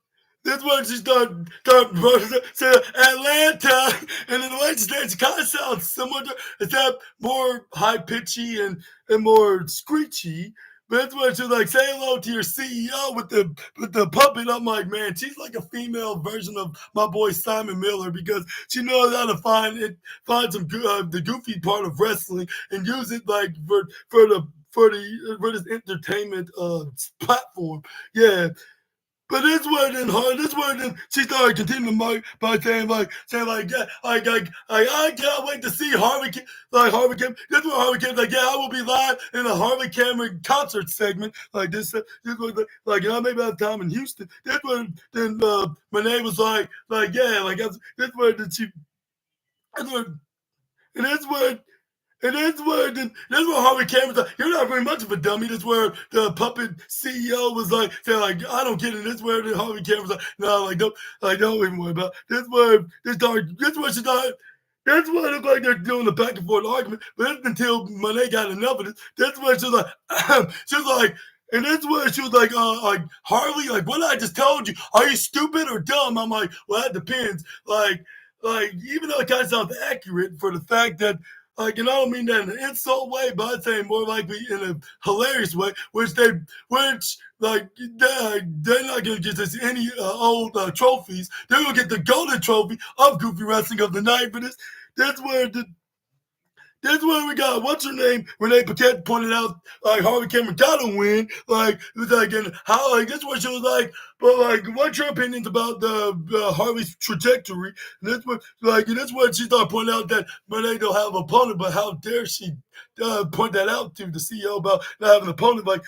[SPEAKER 1] that's when she started saying Atlanta, and then the way she kind of sounds similar to, except more high pitchy and more screechy. But that's when she was like, "Say hello to your CEO with the puppet." I'm like, man, she's like a female version of my boy Simon Miller because she knows how to find some the goofy part of wrestling and use it like for this entertainment platform. Yeah. But this word then she started continuing by saying yeah, I can't wait to see Harvey Cameron. This was Harvey Cameron's like, yeah, I will be live in a Harvey Cameron concert segment like this. This was like, and I maybe have time in Houston. This one then Renee was like yeah, like this word that she this word and this word. And that's where Harvey Cameron's like, you're not very much of a dummy. That's where the puppet CEO was like, saying like, I don't get it. That's where Harvey Cameron's like, no, don't even worry about it. That's where she thought. That's why it looked like they're doing a back and forth argument. But that's until Monet got enough of it. That's where she was like, and that's where she was like Harley, like what I just told you. Are you stupid or dumb? I'm like, well, that depends. Like even though it kind of sounds accurate for the fact that. Like, and I don't mean that in an insult way, but I'd say more likely in a hilarious way, they're not going to get us any old trophies. They're going to get the golden trophy of Goofy Wrestling of the Night for this. That's where we got, what's her name? Renee Paquette pointed out, like, Harvey Cameron got a win. Like, it was like, and how, like, that's what she was like, but, like, what's your opinions about the Harvey's trajectory? And that's what she started pointing out that Renee don't have an opponent, but how dare she point that out to the CEO about not having an opponent? Like,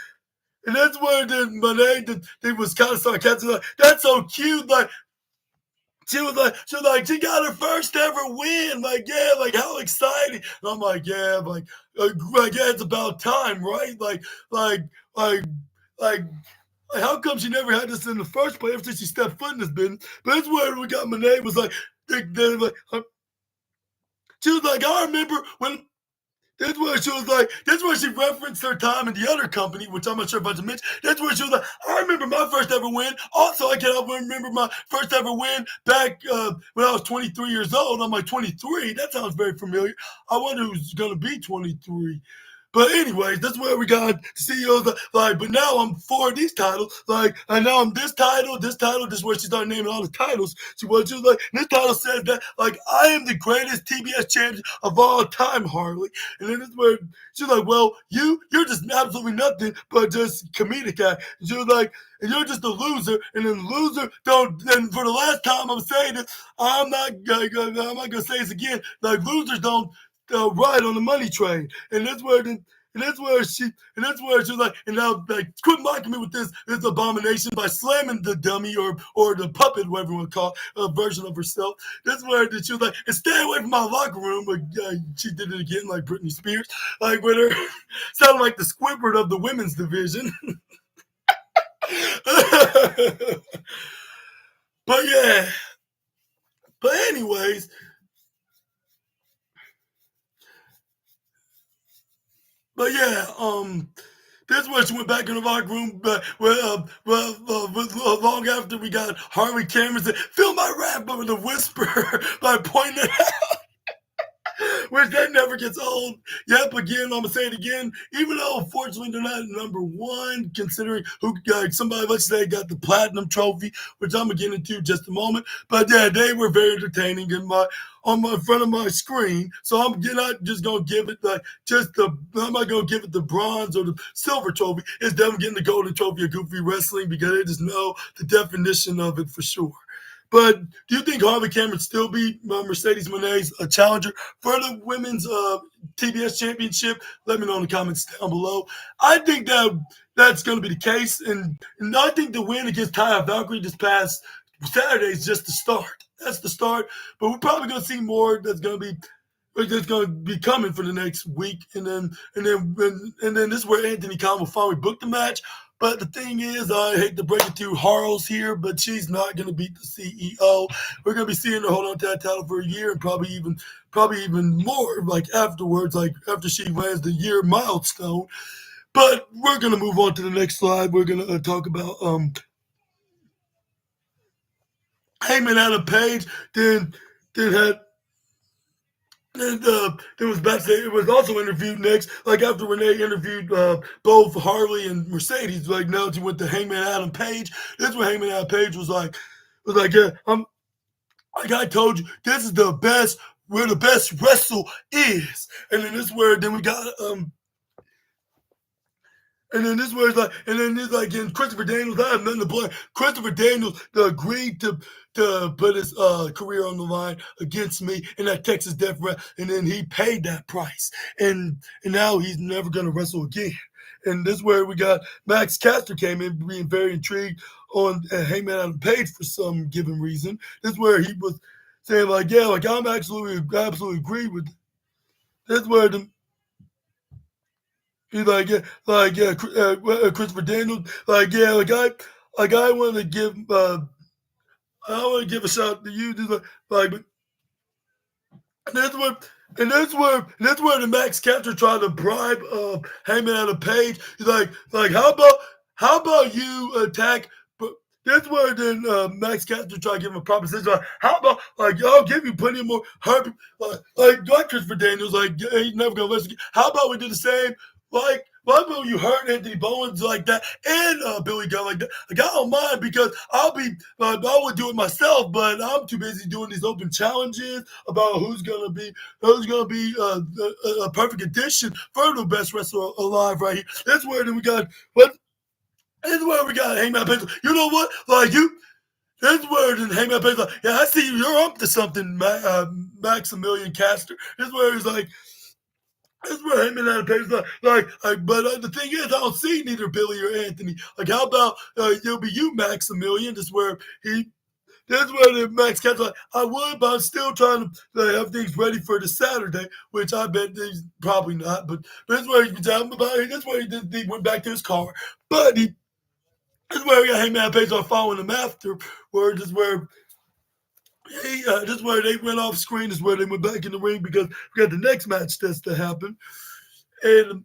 [SPEAKER 1] and that's where then Renee, they was kind of sarcastic, like, that's so cute, like, she was like, she got her first ever win. Like, yeah, like how exciting. And I'm like, yeah, yeah, it's about time, right? Like, how come she never had this in the first place after she stepped foot in this business? But that's where we got Monet was like, she was like, I remember when. That's where she referenced her time in the other company, which I'm not sure if I should mention. That's where she was like, I remember my first ever win. Also, I cannot remember my first ever win back when I was 23 years old. I'm like, 23? That sounds very familiar. I wonder who's going to be 23. But anyways, that's where we got CEOs like. But now I'm for these titles, like, and now I'm this title. This is where she started naming all the titles. She was like, this title says that like I am the greatest TBS champion of all time, Harley. And then it's where she's like, well, you're just absolutely nothing but just comedic act. And she was like, and you're just a loser. And then loser don't. And for the last time, I'm saying this. I'm not gonna say this again. Like losers don't ride on the money train, and that's where she was like, and now like quit mocking me with this abomination by slamming the dummy or the puppet, whatever you want to call it, version of herself. That's where she was like, and stay away from my locker room. She did it again, like Britney Spears, like with her sounding like the Squidward of the women's division. But yeah. But anyways, this was she went back in the locker room, but long after we got Harley Cameron said, "Fill my rap with a whisper" by pointing it out. Which that never gets old. Yep, again, I'm gonna say it again. Even though, unfortunately, they're not number one, considering who somebody, let's say, got the platinum trophy, which I'm gonna get into in just a moment. But yeah, they were very entertaining in front of my screen. So I'm not just gonna give it I'm not gonna give it the bronze or the silver trophy. It's definitely getting the golden trophy of Goofy Wrestling because they just know the definition of it for sure. But do you think Harley Cameron still be Mercedes Moné's a challenger for the women's TBS championship? Let me know in the comments down below. I think that's going to be the case. And I think the win against Taya Valkyrie this past Saturday is just the start. That's the start. But we're probably going to see more that's going to be coming for the next week. And then this is where Anthony Khan will finally book the match. But the thing is, I hate to break it to Harl's here, but she's not going to beat the CEO. We're going to be seeing her hold on to that title for a year and probably even more, like afterwards, like after she lands the year milestone. But we're going to move on to the next slide. We're going to talk about Heyman Adam Page. Then had. And there was backstage. It was also interviewed next, like after Renee interviewed both Harley and Mercedes. Like now she went to Hangman Adam Page. This is what Hangman Adam Page was like, yeah, like I told you, this is the best. Where the best wrestle is, and then this is where then we got And then this was like, and then it's like, and Christopher Daniels, I have nothing to blame. Christopher Daniels agreed to put his career on the line against me in that Texas Death Rap, and then he paid that price, and now he's never gonna wrestle again. And this is where we got Max Caster came in, being very intrigued on Hangman Adam Page for some given reason. This is where he was saying like, yeah, like I'm absolutely agree with. This is where he's like, Christopher Daniels, like, yeah, I want to give, I want to give a shout out to you, just like, and that's where the Max Captor tried to bribe Heyman Adam Page. He's like, how about you attack? But that's where then Max Captor tried to give him a proposition. Like, how about I'll give you plenty more herpes, like Christopher Daniels, like he's never gonna listen. How about we do the same? Like, why will you hurt Anthony Bowens like that and Billy Gunn like that? Like, I don't mind because I would do it myself, but I'm too busy doing these open challenges about who's gonna be a perfect addition for the best wrestler alive right here. That's where then we got what? That's where we got Hangman Page. You know what? Like you. That's where then Hangman Page like, yeah, I see you're up to something, Maximilian Caster. That's where he's like. That's where Heyman Adam Page but the thing is, I don't see neither Billy or Anthony. Like, how about it'll be you, Maximilian? That's where the Max Cat's like, I would, but I'm still trying to have things ready for the Saturday, which I bet he's probably not. But that's where he's talking about it. That's where he went back to his car. But that's where we got Heyman Adam Page following him afterwards. That's where. This is where they went off screen. This is where they went back in the ring because we got the next match that's to happen. And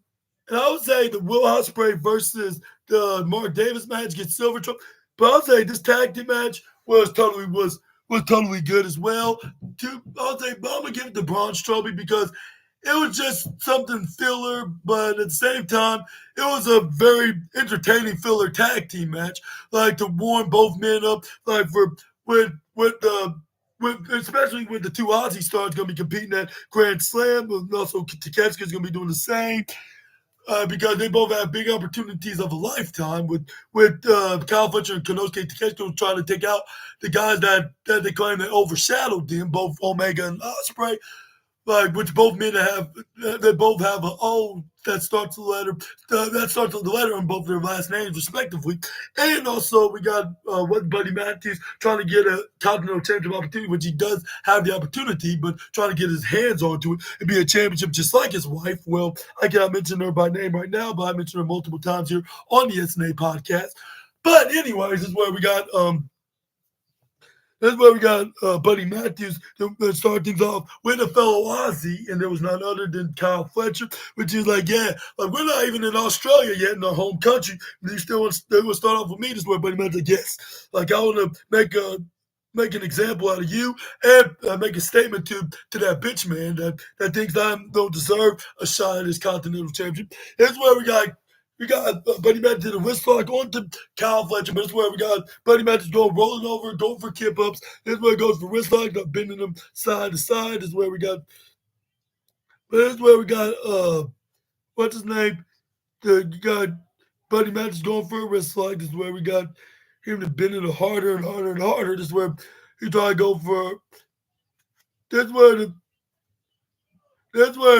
[SPEAKER 1] I would say the Will Ospreay versus the Mark Davis match gets silver trophy. But I'll say this tag team match was totally good as well. But I'm gonna give it the bronze trophy because it was just something filler, but at the same time, it was a very entertaining filler tag team match. Like to warm both men up, like for with the especially with the two Aussie stars going to be competing at Grand Slam, and also Takeshita's going to be doing the same. Because they both have big opportunities of a lifetime with Kyle Fletcher and Konosuke Takeshita trying to take out the guys that they claim that overshadowed them, both Omega and Ospreay, like which both men have they both have an O that starts the letter on both their last names respectively, and also we got what Buddy Matthews trying to get a Continental Championship opportunity, which he does have the opportunity, but trying to get his hands onto it and be a championship just like his wife. Well, I cannot mention her by name right now, but I mentioned her multiple times here on the SNA podcast. But anyways, this is where we got Buddy Matthews to start things off with a fellow Aussie, and there was none other than Kyle Fletcher, which is like, yeah, like we're not even in Australia yet in our home country. And they still want to start off with me. This is where Buddy Matthews like, yes, like I want to make an example out of you and make a statement to that bitch man that thinks I don't deserve a shot at this Continental Championship. Here's where we got Buddy Matthews did a wrist lock onto Kyle Fletcher, but this is where we got Buddy Matthews rolling over, going for kip ups. This is where it goes for wrist lock, bending them side to side. This is where we got, what's his name? You got Buddy Matthews going for a wrist lock. This is where we got him to bending it harder and harder and harder. This is where he tried to go for. That's where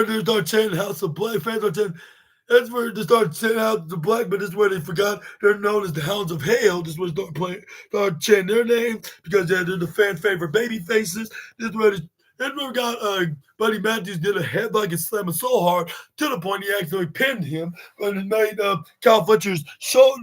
[SPEAKER 1] they start chanting House of Black. Fans are chanting. That's where they start sending out the black, but this is where they forgot they're known as the Hounds of Hell. This is where they start chanting their name because they're the fan favorite baby faces. This is where we got Buddy Matthews did a headlock and slam so hard to the point he accidentally pinned him, and it made Kyle Fletcher's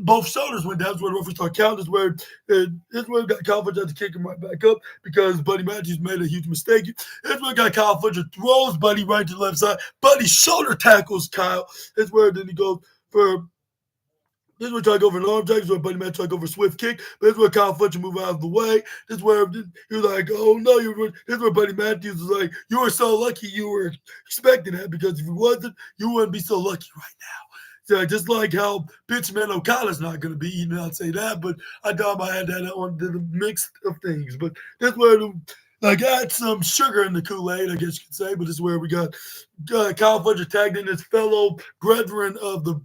[SPEAKER 1] both shoulders went down. That's where the referee started counting. This is where we got Kyle Fletcher to kick him right back up because Buddy Matthews made a huge mistake. This is where we got Kyle Fletcher throws Buddy right to the left side. Buddy shoulder tackles Kyle. This is where then he goes for. This is where try to go for an arm drag. This is where Buddy Matthews try to go for a swift kick. But this is where Kyle Fletcher move out of the way. This is where he was like, oh no, this is where Buddy Matthews was like, you were so lucky you were expecting that because if you wasn't, you wouldn't be so lucky right now. So just like how bitch man Okada's not going to be, you know, I'd say that, but I thought I had that on the mix of things. But that's where add some sugar in the Kool-Aid, I guess you could say. But this is where we got Kyle Fletcher tagged in his fellow brethren of the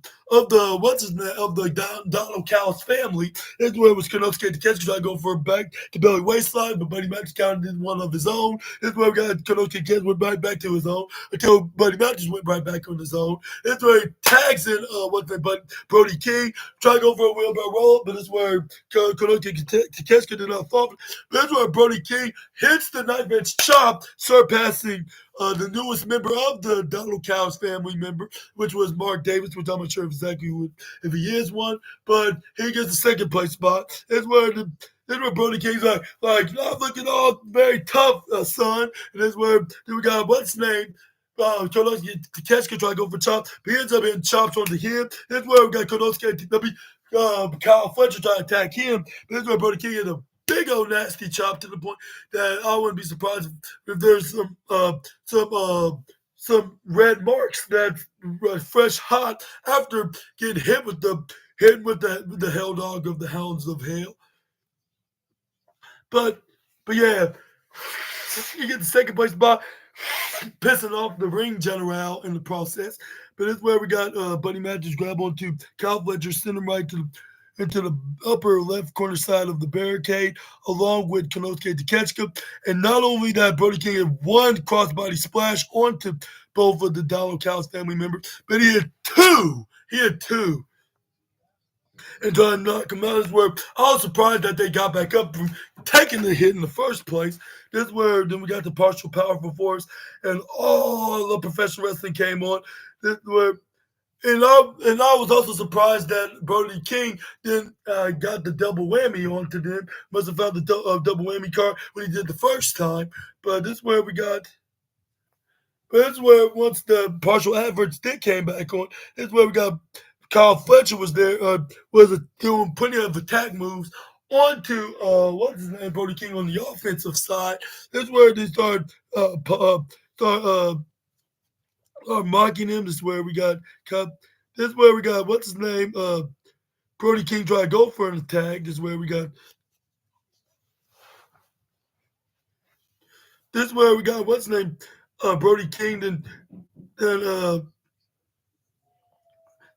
[SPEAKER 1] Donald Callis family. This is where it was Konosuke Takeshita trying to go for a back to belly waistline, but Buddy Matthews counted one of his own. This is where we got Konosuke Takeshita went right back to his own until Buddy Matthews went right back on his own. This is where he tags in Brody King, trying to go for a wheelbarrow roll, but this is where Konosuke Takeshita did not fall. This is where Brody King hits the knife edge chop, surpassing the newest member of the Donald Callis family member, which was Mark Davis, which I'm not sure exactly if he is one, but he gets the second place spot. That's where Brody King's like, I'm looking all very tough, son. And that's where we got what's his name? Konosuke Takeshita trying to go for chop, but he ends up hitting chops onto him. That's where we got Konosuke Kyle Fletcher trying to attack him. But that's where Brody King hit a big old nasty chop to the point that I wouldn't be surprised if there's some red marks that's fresh hot after getting hit with the hell dog of the Hounds of Hell. But yeah, you get the second place spot, pissing off the ring general in the process. But it's where we got Buddy Matthews grab onto Kyle Fletcher, send him right into the upper left corner side of the barricade, along with Konosuke Takeshita. And not only that, Brody King had one crossbody splash onto both of the Donald Callis family members, but he had two. And trying to knock him out. This is where I was surprised that they got back up from taking the hit in the first place. This is where then we got the partial powerful force, and all the professional wrestling came on. This is where And I was also surprised that Brody King then got the double whammy onto them. Must have found the double whammy card when he did the first time. But this is where we got. But this is where once the partial adverts did came back on, this is where we got Kyle Fletcher was there, doing plenty of attack moves onto what's his name, Brody King on the offensive side. This is where they started are mocking him. This is where we got this is where we got what's his name? Brody King try to go for an attack. This is where we got what's his name? Brody King. Then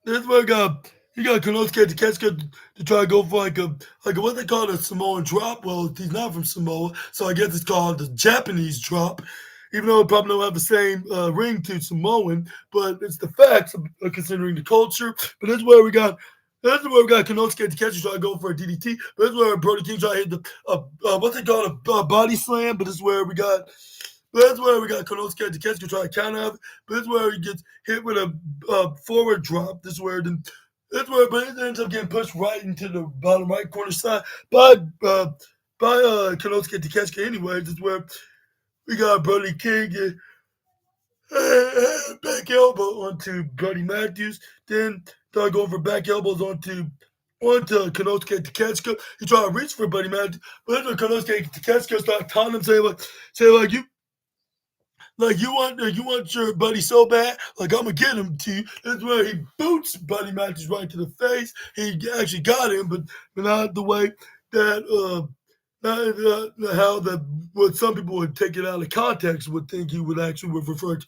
[SPEAKER 1] this is where he got Konosuke Takeshita to try to go for like a what they call a Samoan drop. Well, he's not from Samoa, so I guess it's called the Japanese drop. Even though it probably don't have the same ring to Samoan, but it's the facts considering the culture. But this is where we got Konosuke Takeshita try to go for a DDT. But this is where Brody King try to hit the what they call a body slam. But this is where we got. That's where we got Konosuke Takeshita try to counter out. But this is where he gets hit with a forward drop. This is where but it ends up getting pushed right into the bottom right corner side by Konosuke Takeshita. Anyway, this is where we got Brody King get back elbow onto Buddy Matthews. Then try to go for back elbows onto Konosuke Takeshita. He tried to reach for Buddy Matthews, but then Konosuke Takeshita started taunting him, saying like you want your buddy so bad, like I'm gonna get him to you. That's where he boots Buddy Matthews right to the face. He actually got him, but not the way that how that what some people would take it out of context would think he would actually would refer to.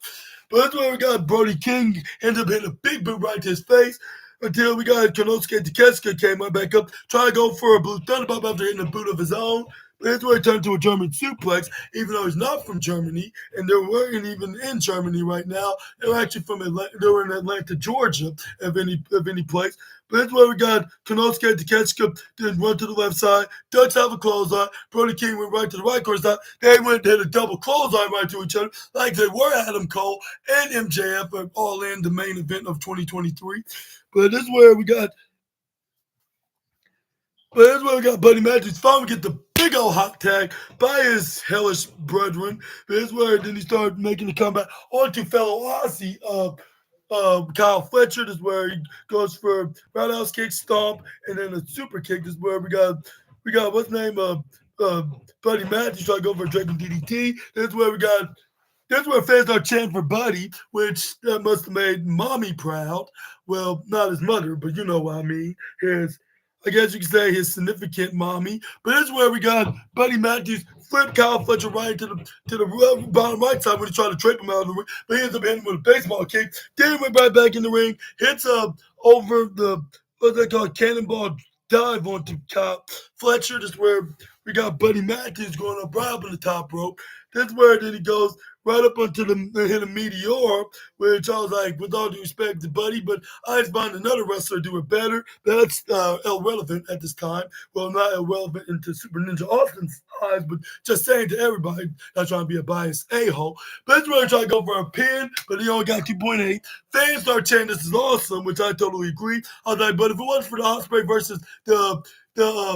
[SPEAKER 1] But that's where we got Brody King ended up hitting a big boot right to his face. Until we got Konosuke Takeshita came right back up, trying to go for a blue thunderbomb after hitting a boot of his own. But that's where he turned to a German suplex, even though he's not from Germany, and they weren't even in Germany right now. They were actually from Atlanta. They were in Atlanta, Georgia, of any place. But that's where we got Konosuke Takeshita then run to the left side, ducks out of a clothesline. Brody King went right to the right corner side. They went and hit a double clothesline right to each other, like they were Adam Cole and MJF are all in the main event of 2023. But this is where we got Buddy Matthews finally get the big old hot tag by his hellish brethren. But this is where then he started making the comeback onto fellow Aussie Kyle Fletcher. This is where he goes for roundhouse kick, stomp, and then a super kick. This is where we got what's his name? Buddy Matthews trying to go for a Dragon DDT. This is where we got That's where fans are chanting for Buddy, which that must have made Mommy proud. Well, not his mother, but you know what I mean. I guess you could say his significant mommy. But that's where we got Buddy Matthews flip Kyle Fletcher right to the bottom right side when he tried to trip him out of the ring. But he ends up hitting him with a baseball kick. Then went right back in the ring, hits over the what they call cannonball dive onto Kyle Fletcher. That's where we got Buddy Matthews going up right up on the top rope. That's where then he goes right up onto the hit a meteor, which I was like, with all due respect to Buddy, but I just find another wrestler do it better. That's irrelevant at this time. Well, not irrelevant into Super Ninja Austin's eyes, but just saying to everybody, not trying to be a biased a-hole. But that's where he tried to go for a pin, but he only got 2.8. Fans start chanting, this is awesome, which I totally agree. I was like, but if it wasn't for the Ospreay versus the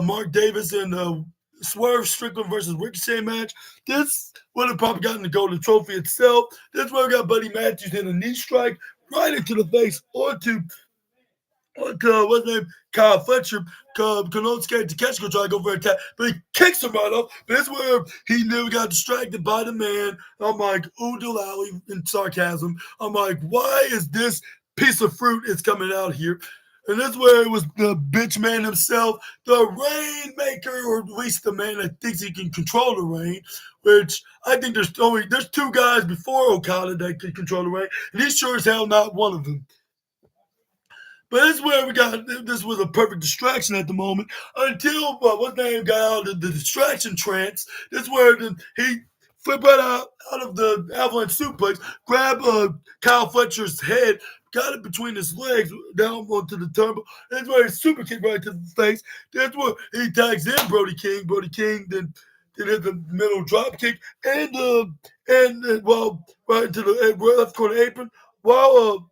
[SPEAKER 1] Mark Davis and Swerve Strickland versus Ricochet match, this would have probably gotten the golden trophy itself. That's where we got Buddy Matthews in a knee strike right into the face onto what's his name? Kyle Fletcher. Konosuke Takeshita try to go for an attack, but he kicks him right off. But that's where he never got distracted by the man. I'm like, ooh, Delally, in sarcasm. I'm like, why is this piece of fruit is coming out here? And that's where it was the bitch man himself, the Rainmaker, or at least the man that thinks he can control the rain, which I think there's two guys before Okada that can control the rain, and he's sure as hell not one of them. But that's where we got, this was a perfect distraction at the moment until, what's name got out of the distraction trance. That's where he flipped right out of the avalanche suplex, grabbed Kyle Fletcher's head, got it between his legs down onto the turnbuckle. That's where he super kicked right to the face. That's where he tags in Brody King. Brody King then hit the middle drop kick and right into the left corner apron while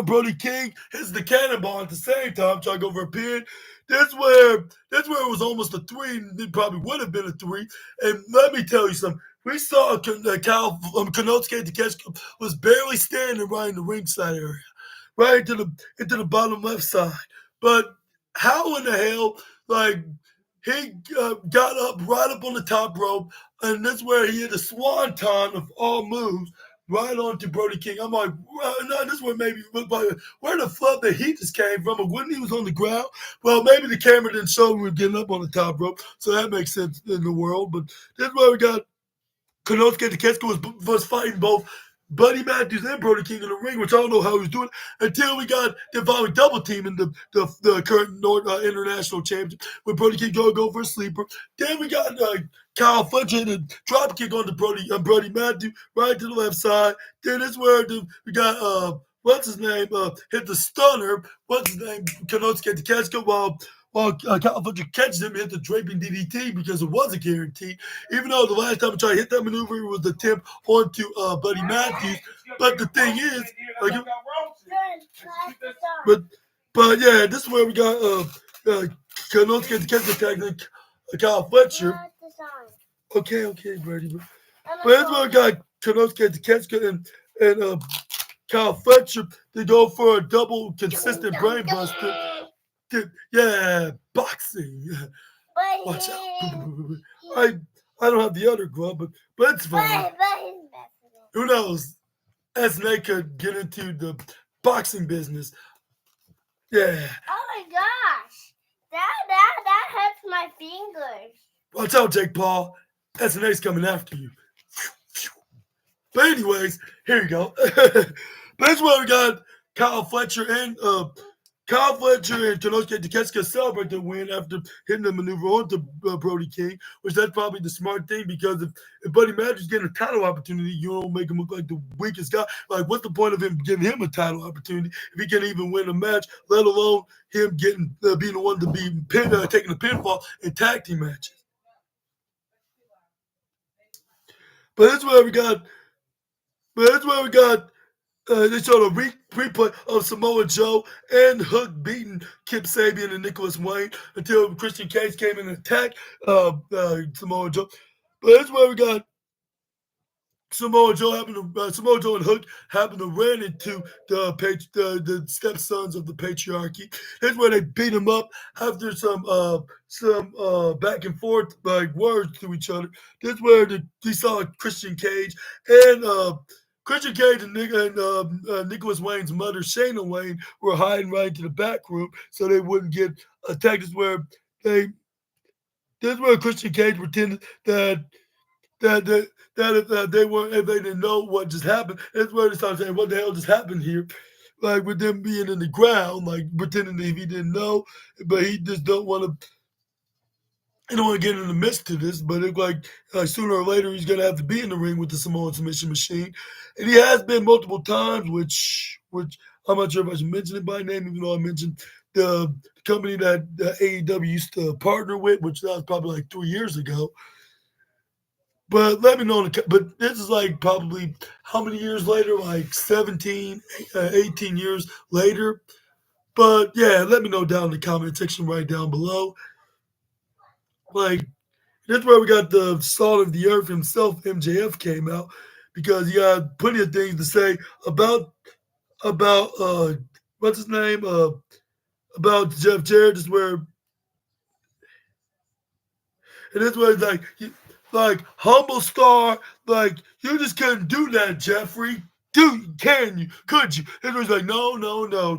[SPEAKER 1] Brody King hits the cannonball at the same time, trying to go for a pin. That's where it was almost a 3. It probably would have been a 3. And let me tell you something. We saw Konosuke Takeshita was barely standing right in the ringside area, right into the bottom left side. But how in the hell, like, he got up right up on the top rope, and that's where he hit a swanton of all moves right on to Brody King. I'm like, well, no, this one maybe where the fuck the heat just came from, and when he was on the ground. Well, maybe the camera didn't show we were getting up on the top rope, so that makes sense in the world. But this is where we got Konosuke Takeshita was fighting both Buddy Matthews and Brody King in the ring, which I don't know how he was doing until we got the following double team in the current international championship with Brody King go for a sleeper. Then we got Kyle Fletcher and a drop kick on the Brody Matthews right to the left side. Then it's where we got what's his name hit the stunner. What's his name? Konosuke Takeshita while Kyle Fletcher catches him, hit the draping DDT because it was a guarantee. Even though the last time I tried to hit that maneuver, it was the attempt onto Buddy Matthews. But the thing is, like, but yeah, this is where we got Konosuke Takeshita attacking Kyle Fletcher. Okay, Brady. But that's where we got Konosuke Takeshita and Kyle Fletcher to go for a double consistent brainbuster. Yeah, boxing. Watch out. I don't have the other glove, but it's fine. Who knows? SNA could get into the boxing business. Yeah.
[SPEAKER 4] Oh my gosh. That hurts my fingers.
[SPEAKER 1] Watch out, Jake Paul. SNA's coming after you. But anyways, here you go. But that's where we got Kyle Fletcher and Konosuke Takeshita celebrate the win after hitting the maneuver onto Brody King, which that's probably the smart thing because if Buddy Matthews getting a title opportunity, you don't make him look like the weakest guy. Like, what's the point of him giving him a title opportunity if he can't even win a match, let alone him getting being the one to be taking the pinfall in tag team matches? But that's where we got. They showed a replay of Samoa Joe and Hook beating Kip Sabian and Nicholas Wayne until Christian Cage came in and attacked Samoa Joe. But that's where we got Samoa Joe and Hook happened to run into the stepsons of the patriarchy. That's where they beat them up after some back and forth words to each other. That's where we saw Christian Cage and Christian Cage and Nicholas Wayne's mother, Shayna Wayne, were hiding right into the back room so they wouldn't get attacked. That's where Christian Cage pretended that if they didn't know what just happened, that's where they started saying, "What the hell just happened here?" Like with them being in the ground, like pretending that he didn't know, but he just don't want to. I don't want to get in the midst of this, but it's like sooner or later he's going to have to be in the ring with the Samoan submission machine, and he has been multiple times. Which I'm not sure if I should mention it by name, even though I mentioned the company that the AEW used to partner with, which that was probably like 3 years ago. But let me know. But this is like probably how many years later? Like 17, 18 years later. But yeah, let me know down in the comment section right down below. Like, that's where we got the salt of the earth himself, MJF, came out because he had plenty of things to say about what's his name? About Jeff Jarrett. This where, and that's where it's like humble star, like you just couldn't do that, Jeffrey. Can you? Could you? And it was like, no,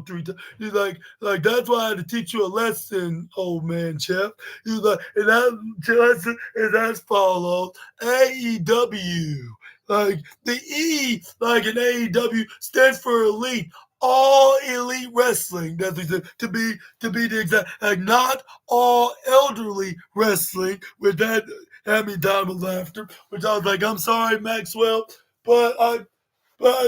[SPEAKER 1] 3 times. He's like that's why I had to teach you a lesson, old man Jeff. He was like, and that lesson is as follows: AEW. Like the E, like in AEW, stands for elite. All elite wrestling. That's what he said, to be the exact, like not all elderly wrestling. With that, had me dying with laughter. Which I was like, I'm sorry, Maxwell, but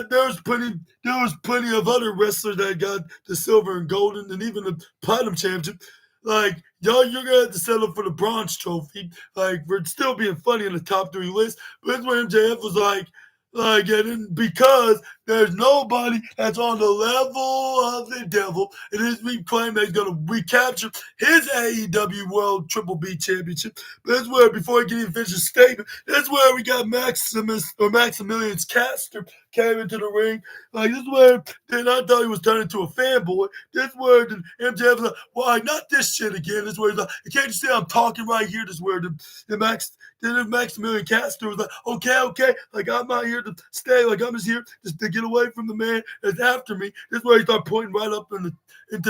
[SPEAKER 1] there was plenty of other wrestlers that got the silver and golden and even the platinum championship. Like, y'all, you're gonna have to settle for the bronze trophy. Like, for still being funny in the top 3 list. But that's where MJF was like, and then because There's nobody that's on the level of the devil. It is we claim that he's going to recapture his AEW World Triple B Championship. But that's where, before I get even finish his statement, that's where we got Maximilian's Caster came into the ring. Like, this is where then I thought he was turning into a fanboy. This is where the MJF was like, why not this shit again? This is where he's like, can't you see I'm talking right here? This is where the Maximilian Caster was like, okay, like I'm not here to stay, like I'm just here just to get away from the man that's after me. This is where he started pointing right up into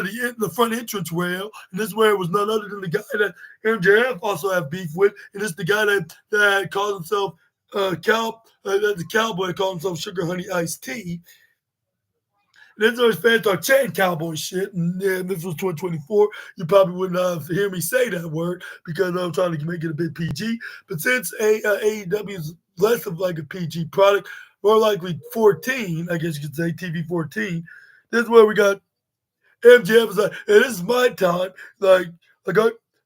[SPEAKER 1] the front entrance rail, and this is where it was none other than the guy that MJF also have beef with, and it's the guy that calls himself the cowboy called himself Sugar Honey Iced Tea. Then those fans start chanting cowboy shit, and yeah, this was 2024. You probably wouldn't hear me say that word because I'm trying to make it a bit PG. But since AEW is less of like a PG product, more likely 14, I guess you could say TV 14. This is where we got MJF is like, hey, this is my time. Like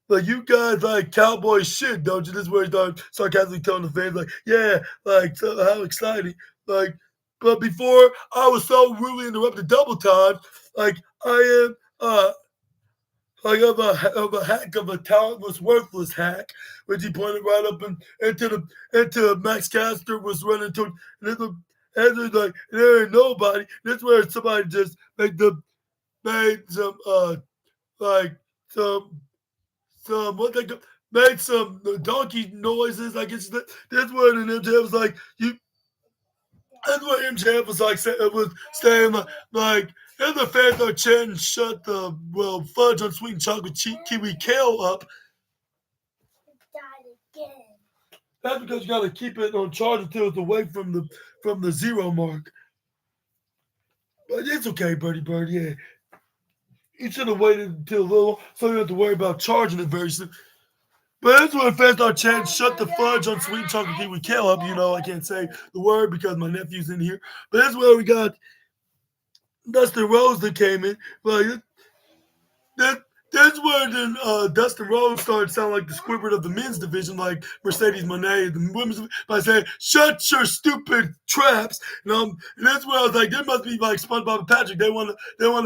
[SPEAKER 1] you guys like cowboy shit, don't you? This is where he started sarcastically telling the fans, like, yeah, like so how exciting, like. But before I was so rudely interrupted double time, like I am like of a hack of a talentless, worthless hack, which he pointed right up into Max Caster was running to, and it's like there ain't nobody. That's where somebody just made some like some what they made some donkey noises. I guess that's where the MJF was like you. That's what MJF was like saying like and the fans are chanting shut the fudge on sweet and chocolate kiwi kale up. That's because you gotta keep it on charge until it's away from the zero mark. But it's okay, Birdie Bird, yeah. You should have waited until a little so you don't have to worry about charging it very soon. But that's when fans start chanting, shut the fudge on sweet chocolate kiwi kale up. You know, I can't say the word because my nephew's in here. But that's where we got Dustin Rhodes that came in. Like, that's where then Dustin Rhodes started sounding like the Squidward of the men's division, like Mercedes Moné, the women's, by saying, shut your stupid traps. And that's where I was like, there must be like SpongeBob and Patrick. They want to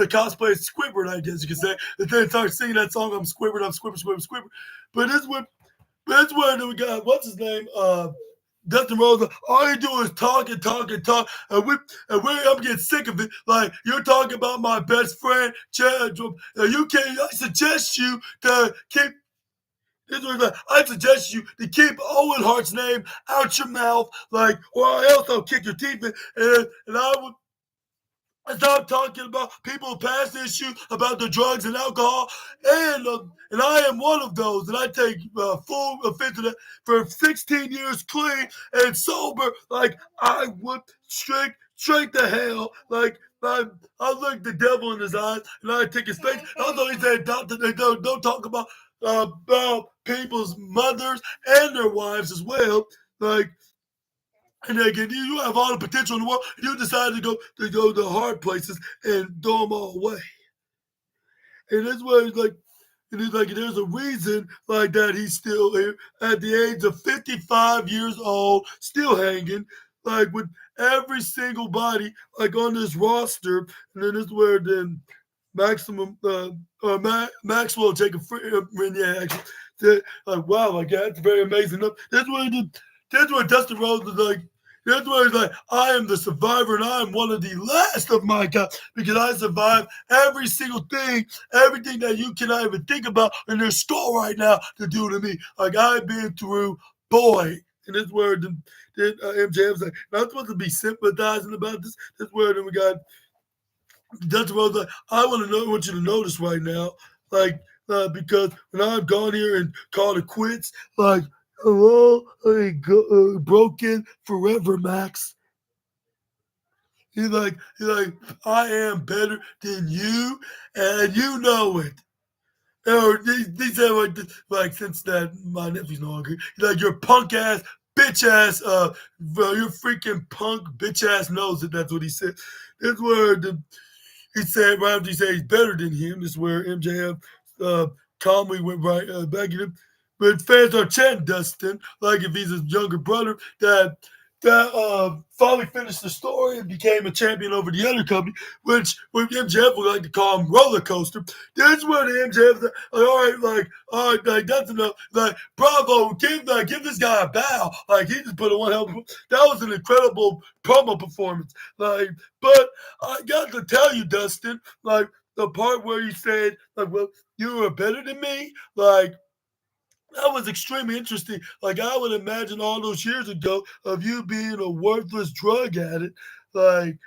[SPEAKER 1] cosplay as Squidward, I guess you could say. And then start singing that song, I'm Squidward, Squidward. But that's where we got, what's his name? Dustin Rhodes, all you do is talk, and I'm getting sick of it. Like, you're talking about my best friend, Chad. I suggest you to keep. I suggest you to keep Owen Hart's name out your mouth, like, or else I'll kick your teeth in. And I would. Stop talking about people past issues about the drugs and alcohol, and I am one of those, and I take full offense to that. For 16 years clean and sober, like I would straight to hell, like I look the devil in his eyes, and I take his face. Although he said don't talk about people's mothers and their wives as well, like. And again, you have all the potential in the world. You decide to go to the hard places and throw them all away. And that's why it's like there's a reason like that he's still here at the age of 55 years old, still hanging, like with every single body like on this roster. And then this is where then Maxwell Jacob actually like wow, like that's very amazing. That's where Dustin Rhodes is like. That's where he's like, I am the survivor, and I am one of the last of my kind because I survived every single thing, everything that you cannot even think about in your skull right now to do to me. Like I've been through, boy. And that's where MJF's like, not supposed to be sympathizing about this. That's where then we got Dustin Rhodes like, I want you to notice right now, like because when I've gone here and called it quits, like. Hello, broken forever, Max. He's like, I am better than you, and you know it. Or he said like this, like since that my nephew's no longer. He's like, your punk ass, bitch ass, your freaking punk bitch ass knows it. That's what he said. That's where he said right after he said he's better than him. This is where MJF calmly went right back at him. But fans are chanting Dustin, like if he's his younger brother, that that finally finished the story and became a champion over the other company, which MJF would like to call him roller coaster. That's where the MJF like, all right, like that's enough. Like, bravo, give this guy a bow. Like he just put on one hell of a, that was an incredible promo performance. Like, but I got to tell you, Dustin, like the part where he said, like, well, you were better than me, like that was extremely interesting. Like I would imagine all those years ago of you being a worthless drug addict, like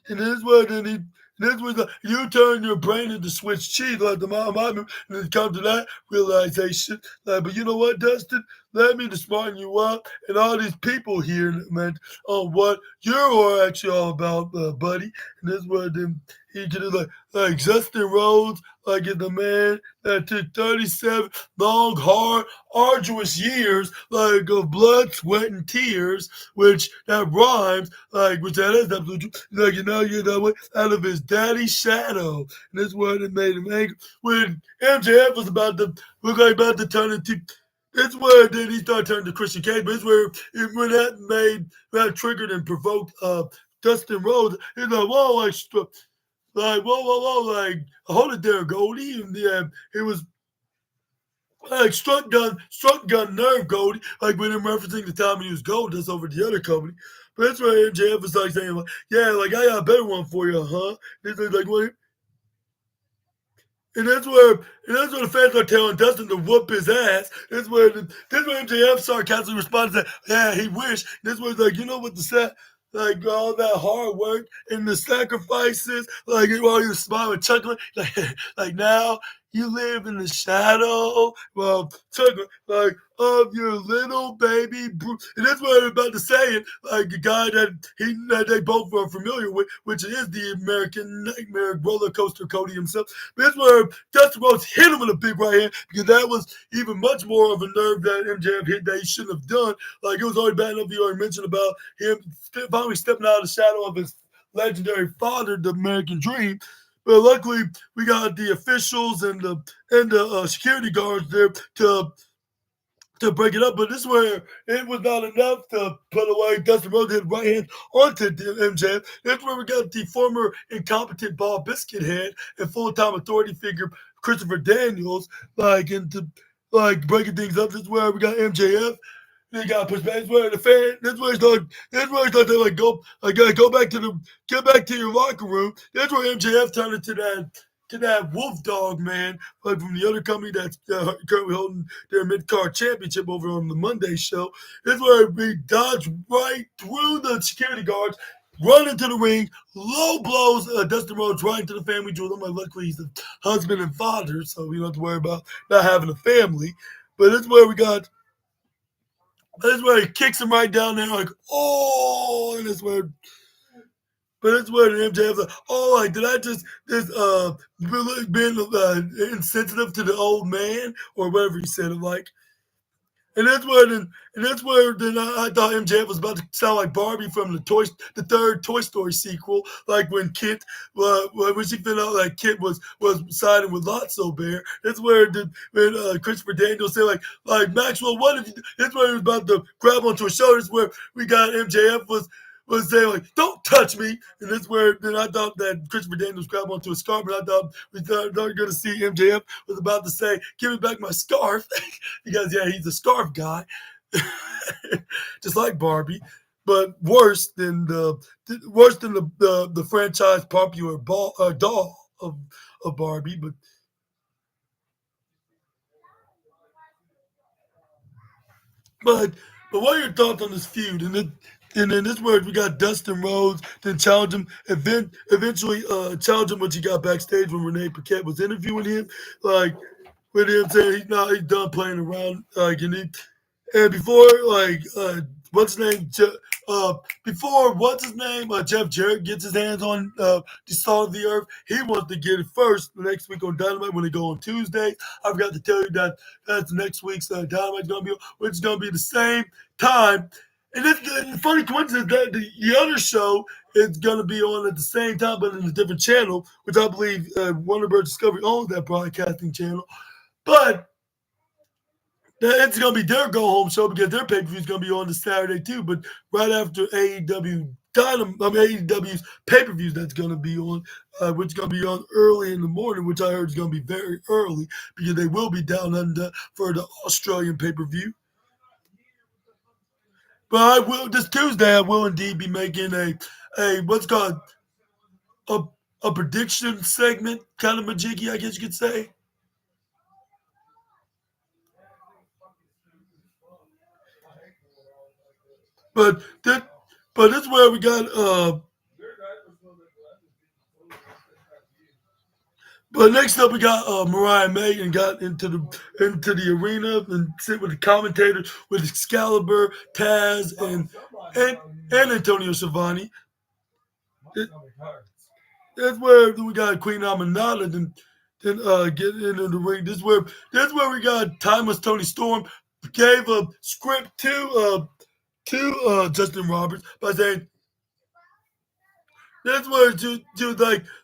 [SPEAKER 1] and this was then he this was like, you turn your brain into switch cheese like the mom and then come to that realization. Like, but you know what, Dustin? Let me to smarten you up and all these people here, man, on what you're actually all about, buddy. And this was then he could like Justin Rhodes, like is the man that took 37 long, hard, arduous years, like of blood, sweat, and tears, which that rhymes, like which that is absolutely true. Like you know what, out of his daddy's shadow. And this word that made him angry. When MJF was about to turn into it's where then he started turning to Christian Cage, but it's where when that triggered and provoked Dustin Rhodes, he's like, whoa, whoa, like hold it there, Goldie. And yeah, he was like struck gun nerve, Goldie. Like when him referencing the time he was gold, that's over the other company. But that's where MJF was like saying, like, yeah, like I got a better one for you, huh? And it's like, what? And that's where the fans are telling Dustin to whoop his ass. That's where MJF sarcastically responded and said, yeah, he wished. This was like, you know what the set like all that hard work and the sacrifices, like while you're smiling, chuckling, like now you live in the shadow, well, chuckling, like of your little baby Bruce. And that's what I'm about to say it, like the guy that they both are familiar with, which is the American Nightmare roller coaster Cody himself. But that's where Dustin Rhodes hit him with a big right hand because that was even much more of a nerve that MJF hit that he shouldn't have done. Like it was already bad enough you already mentioned about him finally stepping out of the shadow of his legendary father, the American Dream. But luckily, we got the officials and the security guards there to break it up. But this is where it was not enough to put away Dustin Rhodes his right hand onto MJF. That's where we got the former incompetent ball biscuit head and full-time authority figure Christopher Daniels, like into like breaking things up. This is where we got MJF. They got pushed back. That's where the fan. That's where it's like they like go back to get back to your locker room. That's where MJF turned into that wolf dog man, like from the other company that's currently holding their mid-card championship over on the Monday show. That's where we dodged right through the security guards, run into the ring, low blows Dustin Rhodes right into the family jewel. I'm like, luckily he's a husband and father, so we don't have to worry about not having a family. But that's where we got. That's where he kicks him right down there, like, oh, and that's where. But that's where the MJF's like, oh, like, did I just being insensitive to the old man or whatever he said it like. And that's where then I thought MJF was about to sound like Barbie from the third Toy Story sequel, like when Kit, when she found out like Kit was siding with Lotso Bear. That's where when Christopher Daniels said like Maxwell, what if you? That's where he was about to grab onto his shoulders. Where we got MJF was saying like, "Don't touch me," and that's where then I thought that Christopher Daniels grabbed onto his scarf, but I thought we were going to see MJF was about to say, "Give me back my scarf," because yeah, he's a scarf guy, just like Barbie, but worse than the franchise popular doll of Barbie, But what are your thoughts on this feud? And then this word we got Dustin Rhodes, then challenge him, eventually challenge him when he got backstage when Renee Paquette was interviewing him, like with him saying he's done playing around, like and before what's his name? Jeff Jarrett gets his hands on the salt of the earth. He wants to get it first next week on Dynamite when they go on Tuesday. I forgot to tell you that that's next week's Dynamite's gonna be, which is gonna be the same time. And it's the funny coincidence that the other show is gonna be on at the same time, but in a different channel, which I believe Warner Bros. Discovery owns that broadcasting channel. But It's gonna be their go home show because their pay per view is gonna be on the Saturday too. But right after AEW Dynamite, AEW's pay per views that's gonna be on, which is gonna be on early in the morning, which I heard is gonna be very early because they will be down under for the Australian pay per view. But I will this Tuesday. I will indeed be making a what's called a a prediction segment, kind of majiggy, I guess you could say. But that, but that's where we got. But next up, we got Mariah May and got into the arena and sit with the commentators with Excalibur, Taz, and and Antonio Schiavone. It- That's where we got Queen Aminata. Then get into the ring. This is where we got Timeless Tony Storm gave a script to Justin Roberts by saying that's where to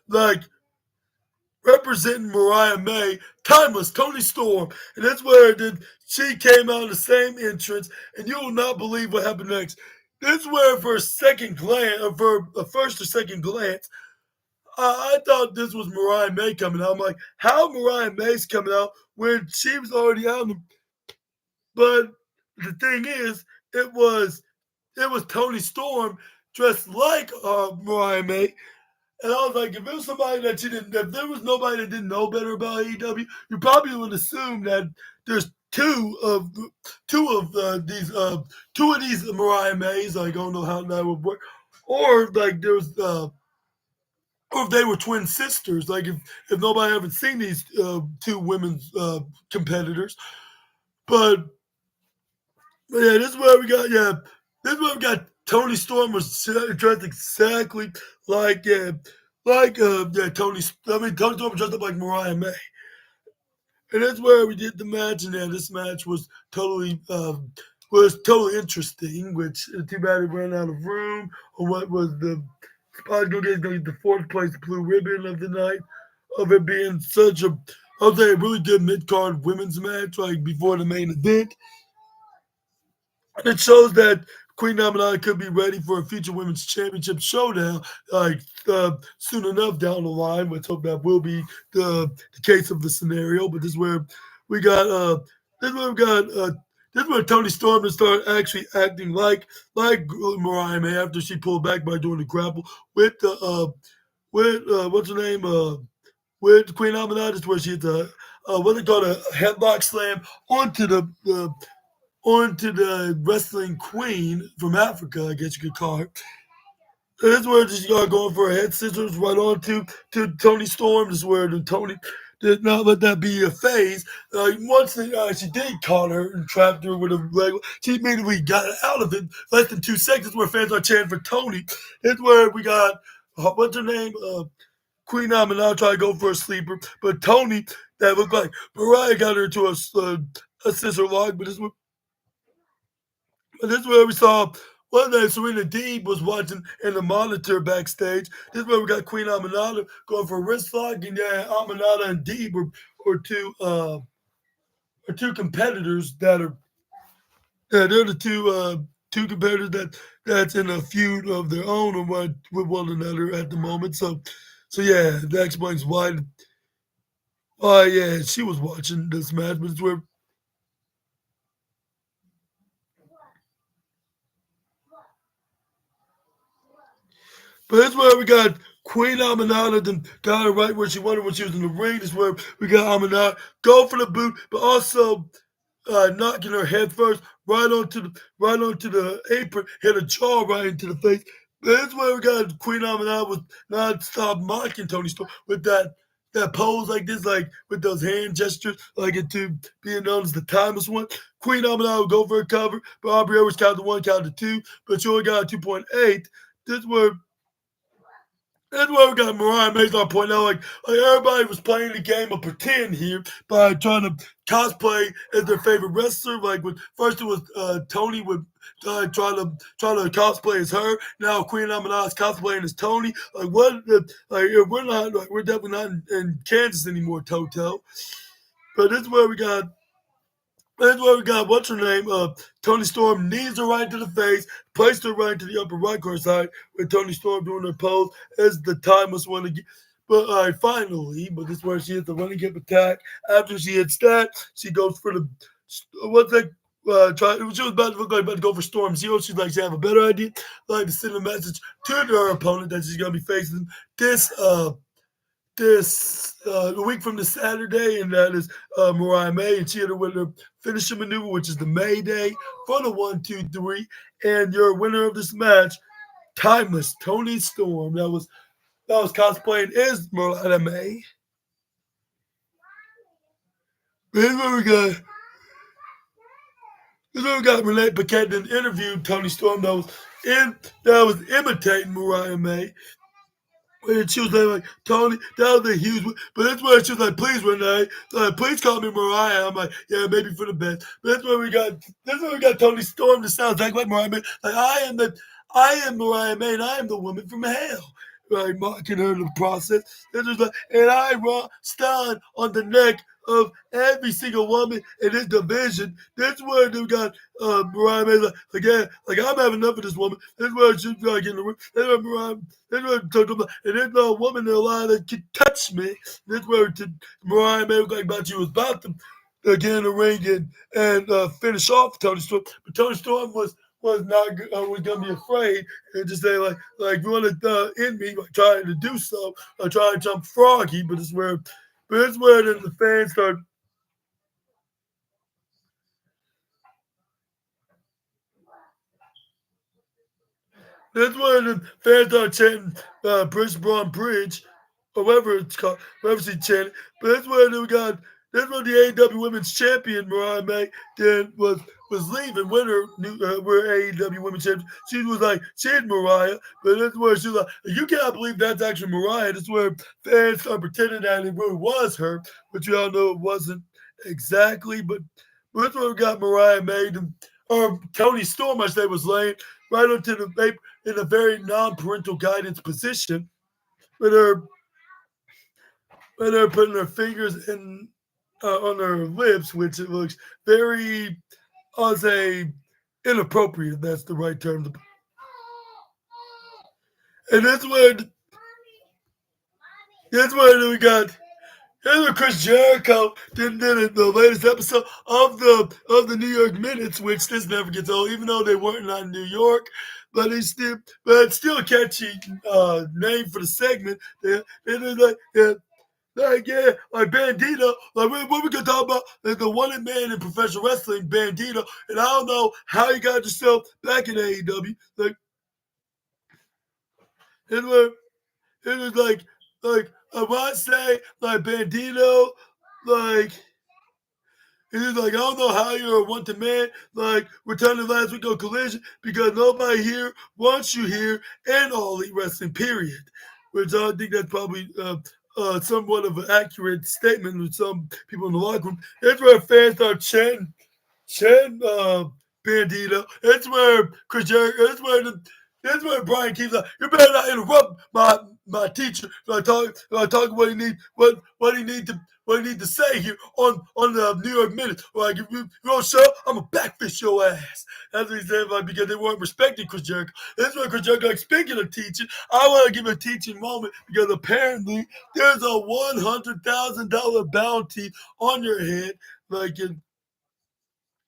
[SPEAKER 1] like representing Mariah May, Timeless Tony Storm, and that's where she came out in the same entrance, and you will not believe what happened next. This is where for a second glance, or for a first or second glance, I thought this was Mariah May coming out. I'm like, how Mariah May's coming out when she was already out? But the thing is, it was Tony Storm dressed like Mariah May. And I was like, if it was somebody that you didn't, if there was nobody that didn't know better about AEW, you probably would assume that there's two of these Mariah Mays. Like, I don't know how that would work, or like or if they were twin sisters. Like if nobody ever seen these two women's competitors, but yeah, this is where we got this is where we got Tony Storm was dressed exactly like Tony. I mean Tony Storm was dressed up like Mariah May, and that's where we did the match. And this match was totally interesting. Which too bad it ran out of room. Or what was the spot going to get the fourth place blue ribbon of the night of it being such a I would say a really good mid card women's match like before the main event. It shows that Queen Aminata could be ready for a future women's championship showdown, like soon enough down the line. Let's hope that will be the case of the scenario. But this is where we got this is where we got this is where Tony Storm started actually acting like Mariah May after she pulled back by doing the grapple with the what's her name with Queen Aminata. This is where she hit the what they call a headlock slam onto the wrestling queen from Africa, I guess you could call her. This is where she got going for her head scissors right on to Tony Storm. This is where Tony did not let that be a phase. Once she did caught her and trapped her with a leg, she immediately got out of it. Less than 2 seconds where fans are chanting for Tony. It's where we got, what's her name? Queen Aminata tried to go for a sleeper, but Tony, that looked like Mariah got her to a scissor lock, but this is where we saw one day Serena Deeb was watching in the monitor backstage. This is where we got Queen Aminata going for a wrist lock, and yeah, Aminata and Deeb are two competitors that are they're the two competitors that's in a feud of their own or with one another at the moment. So yeah, that explains why yeah she was watching this match, but that's where we got Queen Aminata, then got her right where she wanted when she was in the ring. This is where we got Aminata go for the boot, but also knocking her head first right onto the apron, hit a jaw right into the face. That's where we got Queen Aminata was not stop mocking Tony Storm with that pose like this, like with those hand gestures, like it to being known as the timeless one. Queen Aminata would go for a cover, but Aubrey Edwards counted one, counted two, but she only got a 2.8. This is where that's why we got Mariah May start pointing out like everybody was playing the game of pretend here by trying to cosplay as their favorite wrestler. Like with first it was Tony would try to cosplay as her. Now Queen Aminata is cosplaying as Tony. Like what? Like we're definitely not in Kansas anymore, Toto. But this is where we got That's where we got what's her name? Tony Storm knees her right to the face, placed her right to the upper right corner side, with Tony Storm doing her pose as the timeless one again. But finally, but this is where she hits the running hip attack. After she hits that, she goes for the what's that? She was about to go for Storm Zero. She's like, she have a better idea, like to send a message to her opponent that she's gonna be facing this a week from the Saturday, and that is Mariah May, and she hit her with her finishing maneuver, which is the May Day for the 1-2-3. And your winner of this match, timeless Tony Storm, that was cosplaying is Mariah May. Here's what we got. Renee Paquette then interviewed Tony Storm that was imitating Mariah May. And she was like, Tony, that was a huge one. But that's where she was like, please, Renee, please call me Mariah. I'm like, yeah, maybe for the best. But that's where we got Tony Storm that sounds like Mariah May. Like, I am Mariah May, and I am the woman from hell. Right, mocking her in the process. And I stand on the neck of every single woman in this division. That's where they got Mariah May like I'm having enough of this woman. That's where she's like in the room. That's where Mariah. That's where and there's no woman in the line that can touch me. That's where Mariah May was like about she was about to get in the ring and finish off Tony Storm. But Tony Storm was not was gonna be afraid and just say like you want to end me by trying to do so or trying to jump froggy, but it's where then the fans start. That's where the fans start chanting Bridge Braun Bridge, or whatever it's called, whatever she chanted. But that's where the AEW Women's Champion Mariah May then was leaving when her AEW Women's Champion. She was like, she's Mariah, but that's where she was like, you can't believe that's actually Mariah. That's where fans start pretending that it really was her, but you all know it wasn't exactly. But that's where we got Mariah May, or Tony Storm, I say, was laying right onto the paper in a very non-parental guidance position with her putting her fingers in on her lips, which it looks very, I'll say, inappropriate. That's the right term. And that's where we got. Here's where Chris Jericho did the latest episode of the New York Minutes, which this never gets old, even though they weren't in New York. But it's still a catchy name for the segment. Like Bandito, like what we can talk about is the one man in professional wrestling, Bandito, and I don't know how you got yourself back in AEW. Like it was like I might say like Bandito, like he's like, I don't know how you're a one to man, like returning last week on Collision, because nobody here wants you here in All Elite Wrestling, period. Which I think that's probably somewhat of an accurate statement with some people in the locker room. That's where fans start chanting Bandito. That's where Chris Jericho, that's where Brian keeps like, you better not interrupt my teacher. I talk what he need to say here on the New York Minute. Like if you don't show up, I'm gonna backfish your ass. That's what he said, like, because they weren't respecting Chris Jericho. That's why Chris Jericho, like, speaking of teaching, I want to give a teaching moment because apparently there's a $100,000 bounty on your head, like in.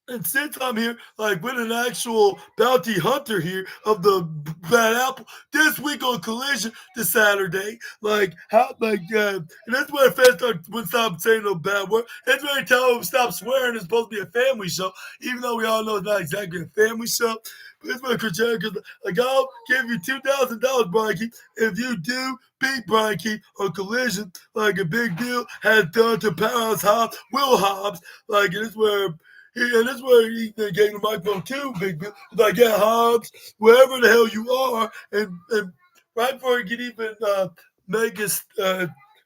[SPEAKER 1] And since I'm here, like with an actual bounty hunter here of the bad apple, this week on Collision this Saturday, and that's where fans would stop saying no bad word. That's where they tell them stop swearing. It's supposed to be a family show, even though we all know it's not exactly a family show. But that's where Chris Jericho's like, I'll give you $2,000, Brian Keith, if you do beat Brian Keith on Collision, like a big deal has done to Powerhouse Hobbs, Will Hobbs, like, and it's where. And that's where he gave the microphone to Big Bill. Like, yeah, Hobbs, wherever the hell you are, and right before he could even make his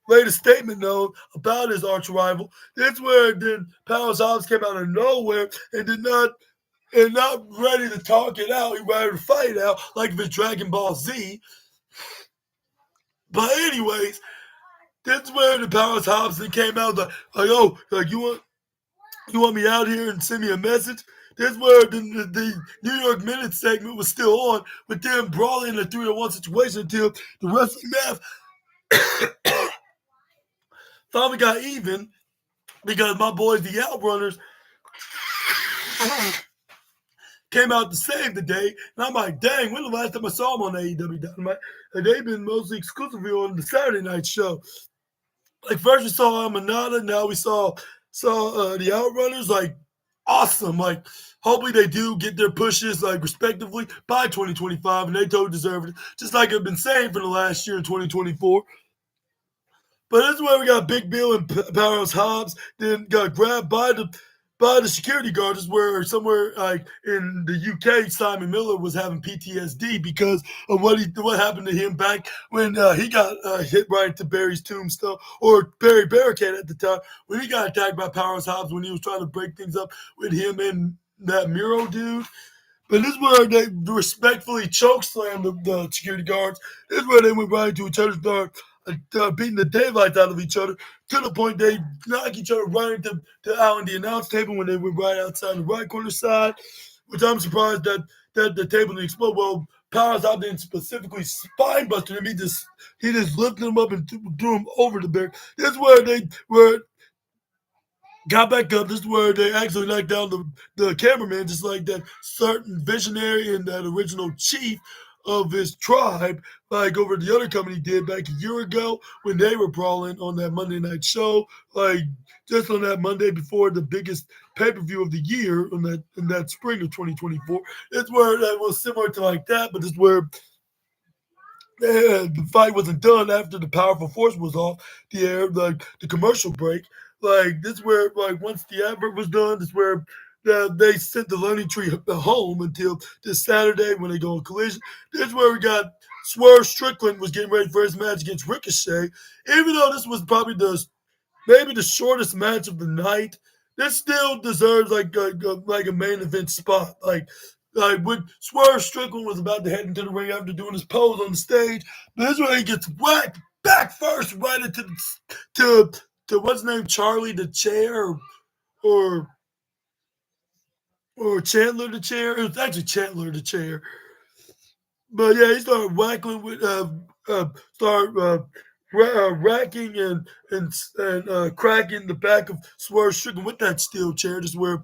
[SPEAKER 1] latest statement known about his arch rival, that's where then Powerhouse Hobbs came out of nowhere and not ready to talk it out. He ready to fight out like if it's Dragon Ball Z. But anyways, that's where the Powerhouse Hobbs came out like, oh, like you want. You want me out here and send me a message? That's where the New York Minute segment was still on, with them brawling in a 3-on-1 situation until the wrestling math finally got even because my boys, the Outrunners, came out to save the day. And I'm like, dang, when the last time I saw them on AEW Dynamite? And they've been mostly exclusively on the Saturday night show. Like, first we saw Manada, now we saw the Outrunners. Like, awesome. Like, hopefully they do get their pushes, like, respectively by 2025, and they totally deserve it. Just like I've been saying for the last year in 2024. But this is where we got Big Bill and Powerhouse Hobbs then got grabbed by the security guards, where somewhere like in the UK, Simon Miller was having PTSD because of what happened to him back when he got hit right into Barry's tombstone, or Barry Barricade at the time, when he got attacked by Powerhouse Hobbs when he was trying to break things up with him and that Miro dude. But this is where they respectfully chokeslammed the security guards. This is where they went right into each other, started beating the daylights out of each other, to the point they knocked each other right into out on the announce table when they went right outside the right corner side, which I'm surprised that the table didn't explode. Well, Powers out didn't specifically spine buster him. He just lifted him up and threw him over the barrier. This is where they got back up. This is where they actually knocked down the cameraman, just like that certain visionary and that original chief of his tribe, like over the other company did back a year ago when they were brawling on that Monday night show, like just on that Monday before the biggest pay-per-view of the year in that spring of 2024. It's where that was similar to like that, but it's where the fight wasn't done after the powerful force was off the air, like the commercial break. Like this is where, like, once the advert was done, this is where they sent the learning tree home until this Saturday when they go on Collision. This is where we got Swerve Strickland was getting ready for his match against Ricochet. Even though this was probably maybe the shortest match of the night, this still deserves like a main event spot. Like when Swerve Strickland was about to head into the ring after doing his pose on the stage, this is where he gets whacked back first right into to what's his name, Charlie the Chair, or Chandler the Chair. It was actually Chandler the Chair. But yeah, he started whacking with racking and cracking the back of Swerve Strickland with that steel chair. This is where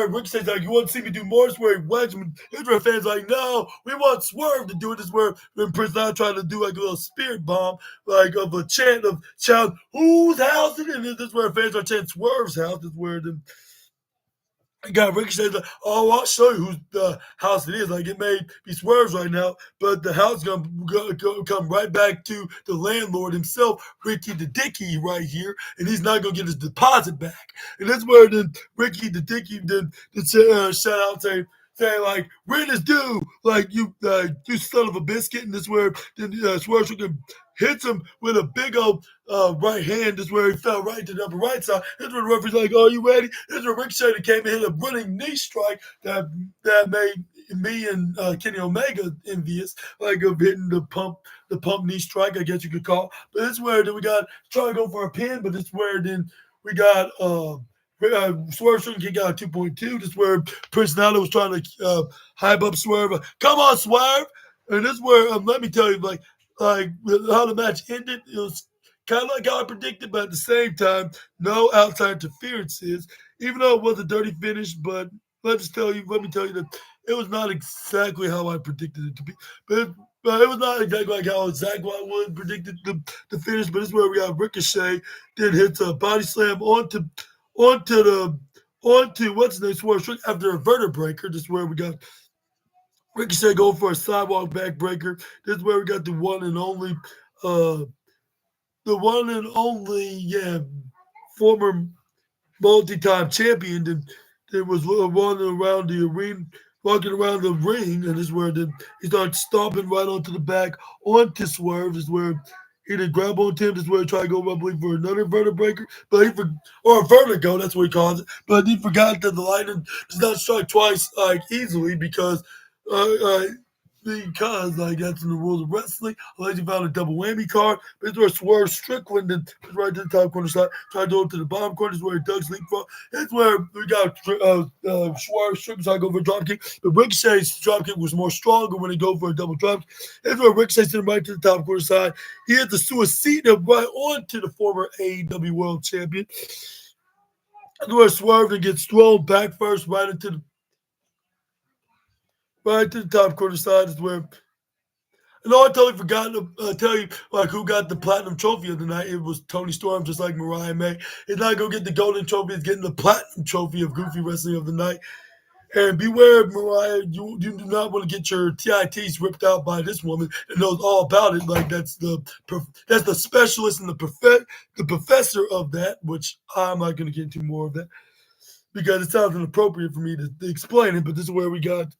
[SPEAKER 1] Ricochet's like, you want to see me do more? This is where he whacks him. This is where fans like, no, we want Swerve to do it. This is where when Prince Nine tried to do like a little spirit bomb, like of a chant of shout, whose house it is? This is where fans are chanting Swerve's house. This is where got Ricochet like, oh, I'll show you whose house it is. Like, it may be Swerve's right now, but the house is gonna come right back to the landlord himself, Ricky the Dicky, right here, and he's not gonna get his deposit back. And that's where then Ricky the Dicky then shout out saying like, rent is due, like you son of a biscuit. And this is where then Swerve hits him with a big old right hand. This is where he fell right to the upper right side. This is where the referee's like, "Are you ready?" This is where Ricochet came and hit a running knee strike that made me and Kenny Omega envious, like of hitting the pump knee strike, I guess you could call. But this is where then we got trying to go for a pin, but this is where then we got Swerve Strickland kick out 2.2. This is where Prince Nana was trying to hype up Swerve. Come on, Swerve! And this is where let me tell you, like how the match ended, it was kind of like how I predicted, but at the same time, no outside interferences. Even though it was a dirty finish, but let me tell you that it was not exactly how I predicted it to be. But it was not exactly like how I would predicted the finish. But this is where we got Ricochet then hits a body slam onto what's his name, Swerve Strickland after a vertebreaker. This is where we got Ricochet going for a sidewalk backbreaker. This is where we got the one and only, former multi-time champion that was walking around the ring, and this is where then he started stomping right onto the back, onto Swerve. This is where he did grab onto him. This is where he tried to go, I believe, for another vertebreaker, or a vertigo, that's what he calls it. But he forgot that the lightning does not strike twice like easily because because like that's in the rules of wrestling. Unless you found a double whammy card, but it's where Swerve Strickland is right to the top corner side, try to go to the bottom corner. Is where Doug's leapfrog. That's where we got Swerve Strickland try to go for a drop kick, but Ricochet's drop kick was more stronger when he go for a double drop. That's where Ricochet's sitting right to the top corner side. He hit the Suicida right onto the former AEW World Champion. That's where Swerve and gets thrown back first right to the top corner side. Is where. And I totally forgot to tell you like who got the platinum trophy of the night. It was Tony Storm, just like Mariah May. It's not gonna get the golden trophy; it's getting the platinum trophy of Goofy Wrestling of the night. And beware, Mariah, you do not want to get your TITs ripped out by this woman and knows all about it. Like that's the specialist and the professor of that. Which I'm not gonna get into more of that because it sounds inappropriate for me to explain it. But this is where we got.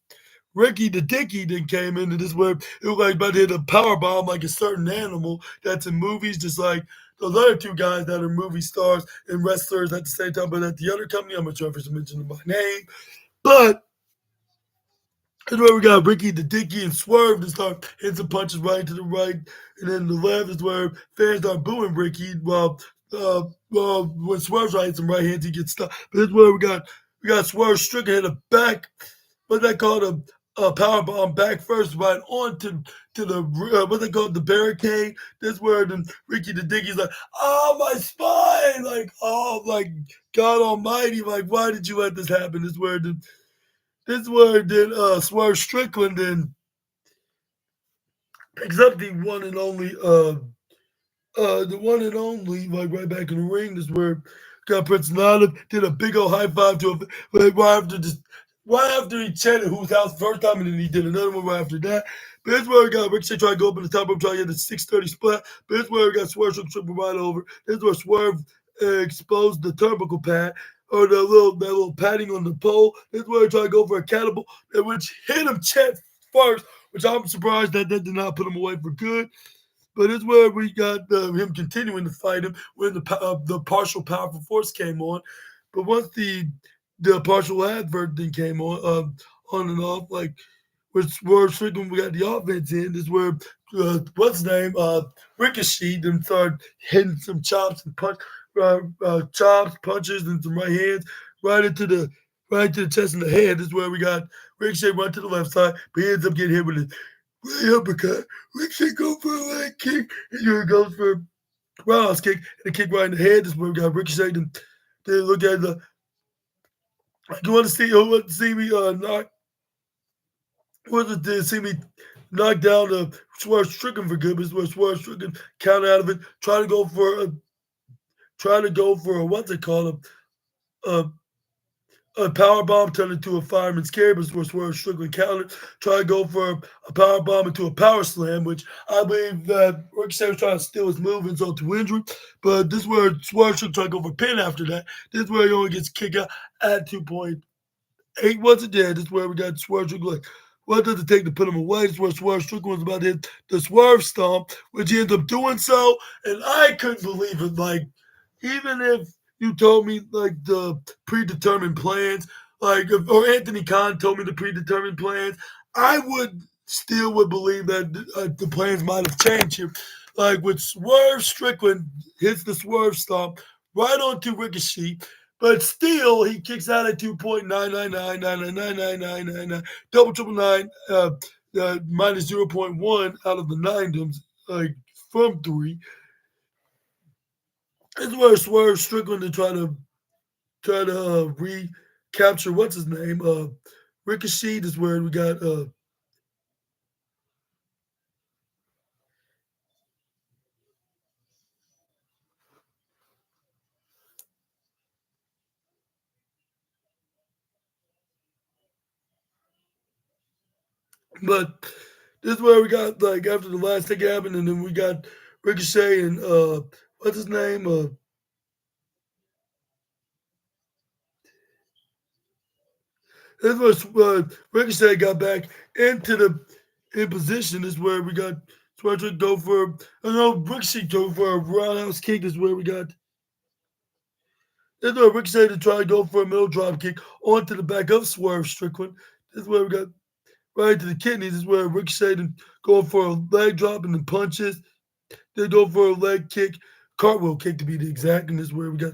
[SPEAKER 1] Ricky the Dicky then came in, and this where it was like about to hit a power bomb like a certain animal that's in movies, just like those other two guys that are movie stars and wrestlers at the same time. But at the other company, I'm not sure if it's mentioned by name, but that's where we got Ricky the Dicky and Swerve to start hitting some punches right to the right, and then the left is where fans start booing Ricky while when Swerve tries some right hands, he gets stuck. But this is where we got Swerve Strickland hit a back. What they call a power bomb back first right on to the what they call the barricade. This where then Ricky the Dicky's like, oh my spine, like oh like God Almighty, like why did you let this happen? This where then Swerve Strickland then picks up the one and only like right back in the ring. This where got Prince Nana did a big old high five to him right after he chanted who's house the first time, and then he did another one right after that. But that's where we got Ricochet trying to go up in the top rope, trying to get the 630 split. But that's where we got Swerve triple right over. That's where Swerve exposed the turnbuckle pad, or that little padding on the pole. That's where he tried to go for a cannibal, which hit him chest first, which I'm surprised that did not put him away for good. But it's where we got him continuing to fight him when the partial powerful force came on. But once the partial advert thing came on and off, like with Swerve Strickland, we got the offense in. This is where what's his name? Ricochet then started hitting some chops and punches, and some right hands right to the chest and the head. This is where we got Ricochet right to the left side, but he ends up getting hit with a right uppercut. Ricochet go for a leg kick, and here he goes for a roundhouse kick and a kick right in the head. This is where we got Ricochet. Then look at the. You want to see me knock? Want to see me knock down the Swerve Strickland for good? But where Swerve Strickland counter out of it, trying to go for a what's it called a power bomb turned into a fireman's carry, but where Swerve Strickland countered, try to go for a power bomb into a power slam, which I believe that Ricochet was trying to steal his move and result to injury. But this is where Swerve Strickland tried to go for a pin after that. This is where he only gets kicked out at 2.8. Once again, this is where we got Swerve Strickland like, what does it take to put him away? This is where Swerve Strickland was about to hit the Swerve Stomp, which he ended up doing so, and I couldn't believe it. Like, even if you told me like the predetermined plans, or Anthony Khan told me the predetermined plans, I would believe that the plans might have changed here. Like with Swerve Strickland hits the Swerve Stomp right onto Ricochet, but still he kicks out at 2.999999999 double triple nine minus 0.1 out of the ninedoms, like from 3. This is where Swerve Strickland to try to recapture what's his name, Ricochet. Is where we got but this is where we got like after the last thing happened, and then we got Ricochet and what's his name, this was Ricochet got back in position. This is where we got Swerve to go for Ricochet go for a roundhouse kick. This is where we got. This is where Ricochet to try to go for a middle drop kick onto the back of Swerve Strickland. This is where we got right to the kidneys. This is where Ricochet going for a leg drop and then punches. They go for a leg kick, cartwheel kick to be the exact, and this is where we got.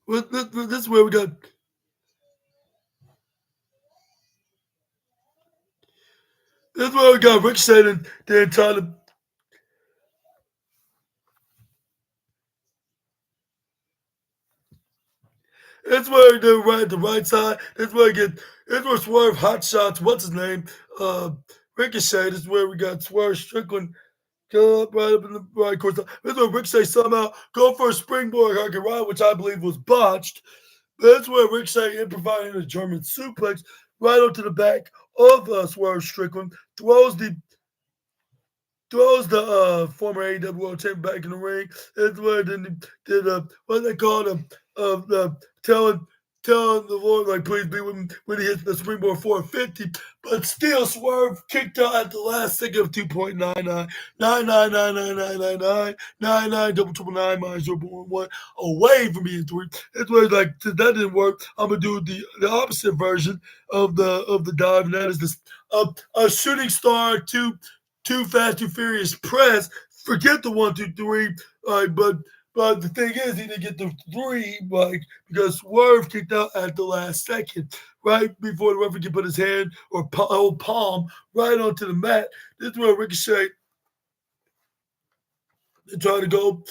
[SPEAKER 1] Well, this is where we got. This is where we got Ricochet and then trying to. That's where they're right the right side. That's where I get. That's where Swerve hot shots. What's his name? Ricochet. This is where we got Swerve Strickland. Go up right up in the right course. That's where Ricochet somehow go for a springboard Hurricane, which I believe was botched. That's where Ricochet improvising a German suplex right onto the back of Swerve Strickland. Throws the former AEW World Champion back in the ring. That's where then he did what they call telling the Lord like please be with him when he hits the springboard 450. But still Swerve kicked out at the last second of 2.99 9999999 double triple nine minus 0.1 away from being 3. That's where like since that didn't work, I'm gonna do the opposite version of the dive, and that is this a shooting star too fast, too furious press. Forget the 1, 2, 3. But the thing is, he didn't get the 3, like because Swerve kicked out at the last second, right before the referee could put his hand or palm right onto the mat. This is where Ricochet tried to go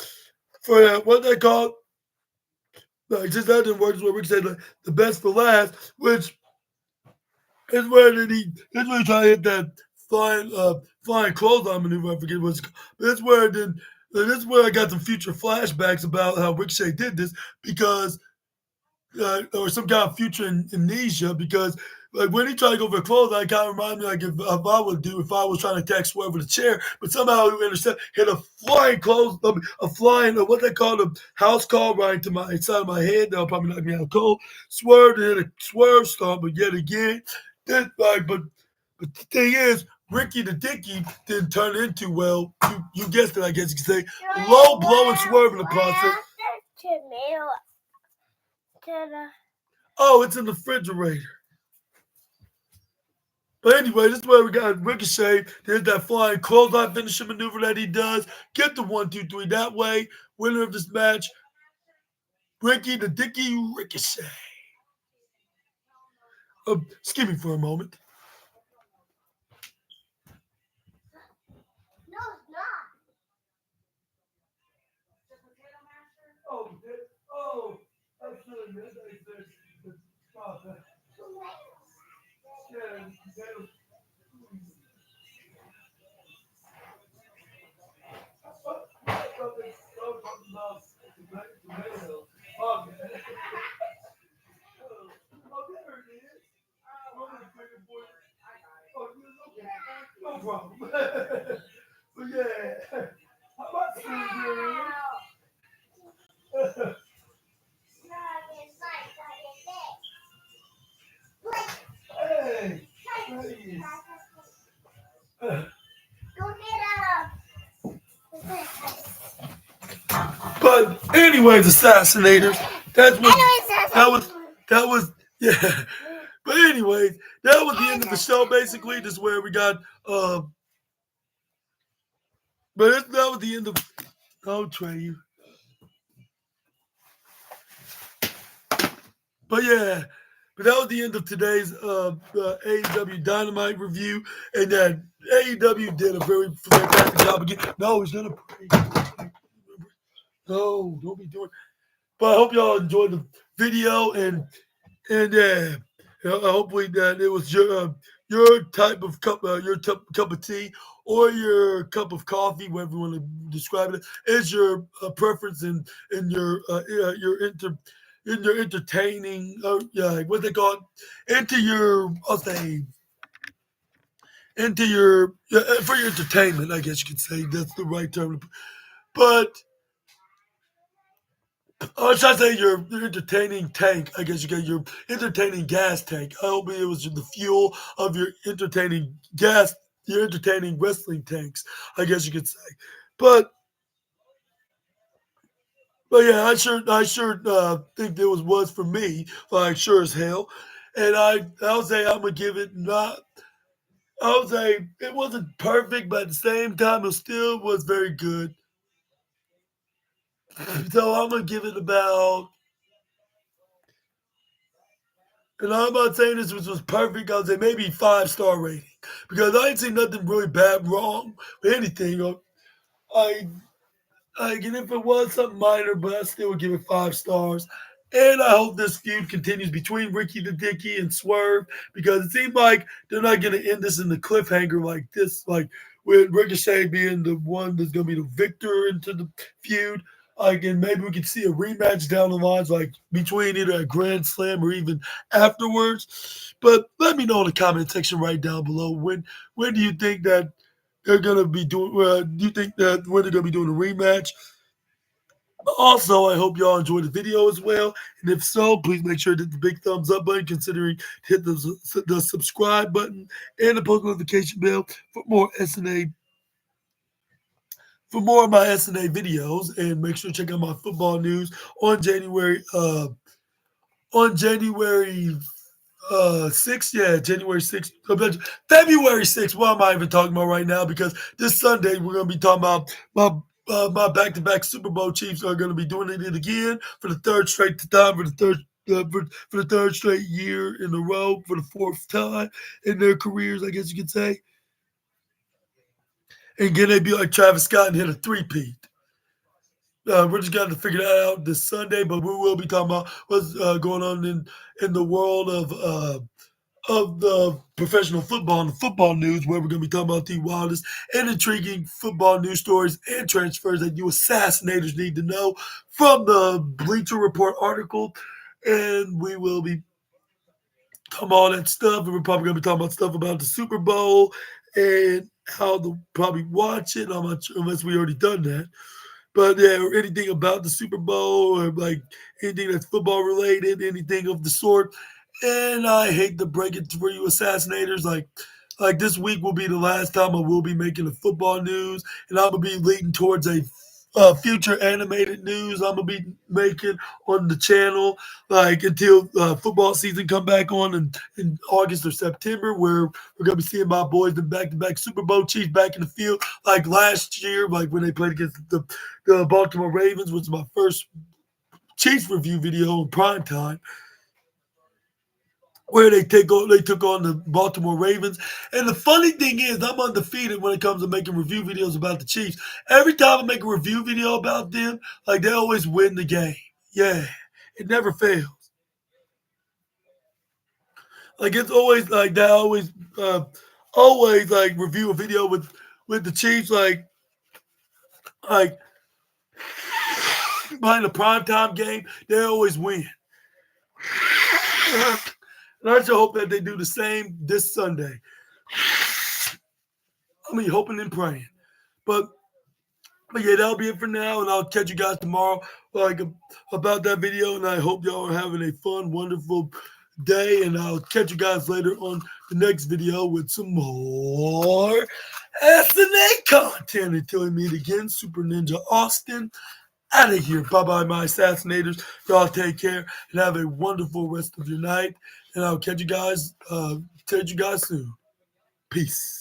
[SPEAKER 1] for what they call. Like, since that didn't work, is where Ricochet like, the best for last, which is where he tried to hit that flying clothesline maneuver. I forget what it's called. But that's where it did. This is where I got some future flashbacks about how Ricochet did this because, or some kind of future amnesia because, like when he tried to go for a clothesline, it kind of reminded me like if I would do if I was trying to attack Swerve with a chair, but somehow he intercepted, hit a flying what they call a house call right to my side of my head. That'll probably knock me out cold. Swerve hit a swerve stomp, but yet again, but the thing is, Ricky the Dicky didn't turn into, well, you guessed it, I guess you could say, low blow and Swerve in the process. Oh, it's in the refrigerator. But anyway, this is where we got Ricochet. There's that flying clothesline finishing maneuver that he does. Get the 1, 2, 3 that way. Winner of this match, Ricky the Dicky Ricochet. Excuse me for a moment. Absolutely. No problem. But yeah, how about hey, but anyways, assassinators. That was yeah. But anyways, that was the end of the show. Basically, this is where we got but that was the end of. I'll try you. But yeah, but that was the end of today's AEW Dynamite review, and that AEW did a very fantastic job again. No, it's gonna pray. No, don't be doing. But I hope y'all enjoyed the video, and hopefully that it was your type of cup of tea or your cup of coffee, whatever you want to describe it, is your preference in your entertaining, what they call it, into your, I'll say, into your, for your entertainment, I guess you could say that's the right term. But or should I say your entertaining tank? I guess you get your entertaining gas tank. I hope it was the fuel of your entertaining gas, your entertaining wrestling tanks. I guess you could say, but yeah, I sure think there was for me, like sure as hell, and I'll say I'm gonna give it not. I would say it wasn't perfect, but at the same time, it still was very good. So I'm gonna give it about. And I'm not saying this was perfect. I would say maybe 5-star rating because I ain't seen nothing really bad wrong with anything. I and if it was something minor, but I still would give it 5 stars. And I hope this feud continues between Ricky the Dicky and Swerve because it seems like they're not going to end this in the cliffhanger like this, like with Ricochet being the one that's going to be the victor into the feud. Like, and maybe we could see a rematch down the lines, like between either a Grand Slam or even afterwards. But let me know in the comment section right down below when do you think that they're gonna be doing? Do you think that when they're gonna be doing a rematch? Also, I hope y'all enjoyed the video as well. And if so, please make sure to hit the big thumbs up button, considering hit the subscribe button and the post notification bell for more SNA for more of my SNA videos. And make sure to check out my football news on January 6th, yeah, January 6th, February 6th. What am I even talking about right now? Because this Sunday we're gonna be talking about my back-to-back Super Bowl Chiefs are gonna be doing it again for the third straight time for the third straight year in a row for the fourth time in their careers, I guess you could say. And can they be like Travis Scott and hit a three-peat? We're just going to figure that out this Sunday, but we will be talking about what's going on in the world of the professional football and the football news, where we're going to be talking about the wildest and intriguing football news stories and transfers that you assassinators need to know from the Bleacher Report article. And we will be talking about all that stuff. And we're probably going to be talking about stuff about the Super Bowl and how to probably watch it. I'm not sure, unless we already done that. But yeah, or anything about the Super Bowl or like anything that's football related, anything of the sort. And I hate to break it for you assassinators, like this week will be the last time I will be making the football news, and I'm gonna be leading towards a future animated news I'm gonna be making on the channel, like until football season come back on in August or September, where we're gonna be seeing my boys, the back-to-back Super Bowl Chiefs, back in the field, like last year, like when they played against the Baltimore Ravens, which was my first Chiefs review video in prime time, where they took on the Baltimore Ravens. And the funny thing is, I'm undefeated when it comes to making review videos about the Chiefs. Every time I make a review video about them, like they always win the game. Yeah, it never fails. Like it's always like that. Always like review a video with the Chiefs, like behind the primetime game, they always win. And I just hope that they do the same this Sunday. I mean, hoping and praying. But yeah, that'll be it for now, and I'll catch you guys tomorrow, like about that video. And I hope y'all are having a fun, wonderful day. And I'll catch you guys later on the next video with some more SNA content. Until we meet again, Super Ninja Austin out of here. Bye bye, my assassinators. Y'all take care and have a wonderful rest of your night. And I'll catch you guys soon. Peace.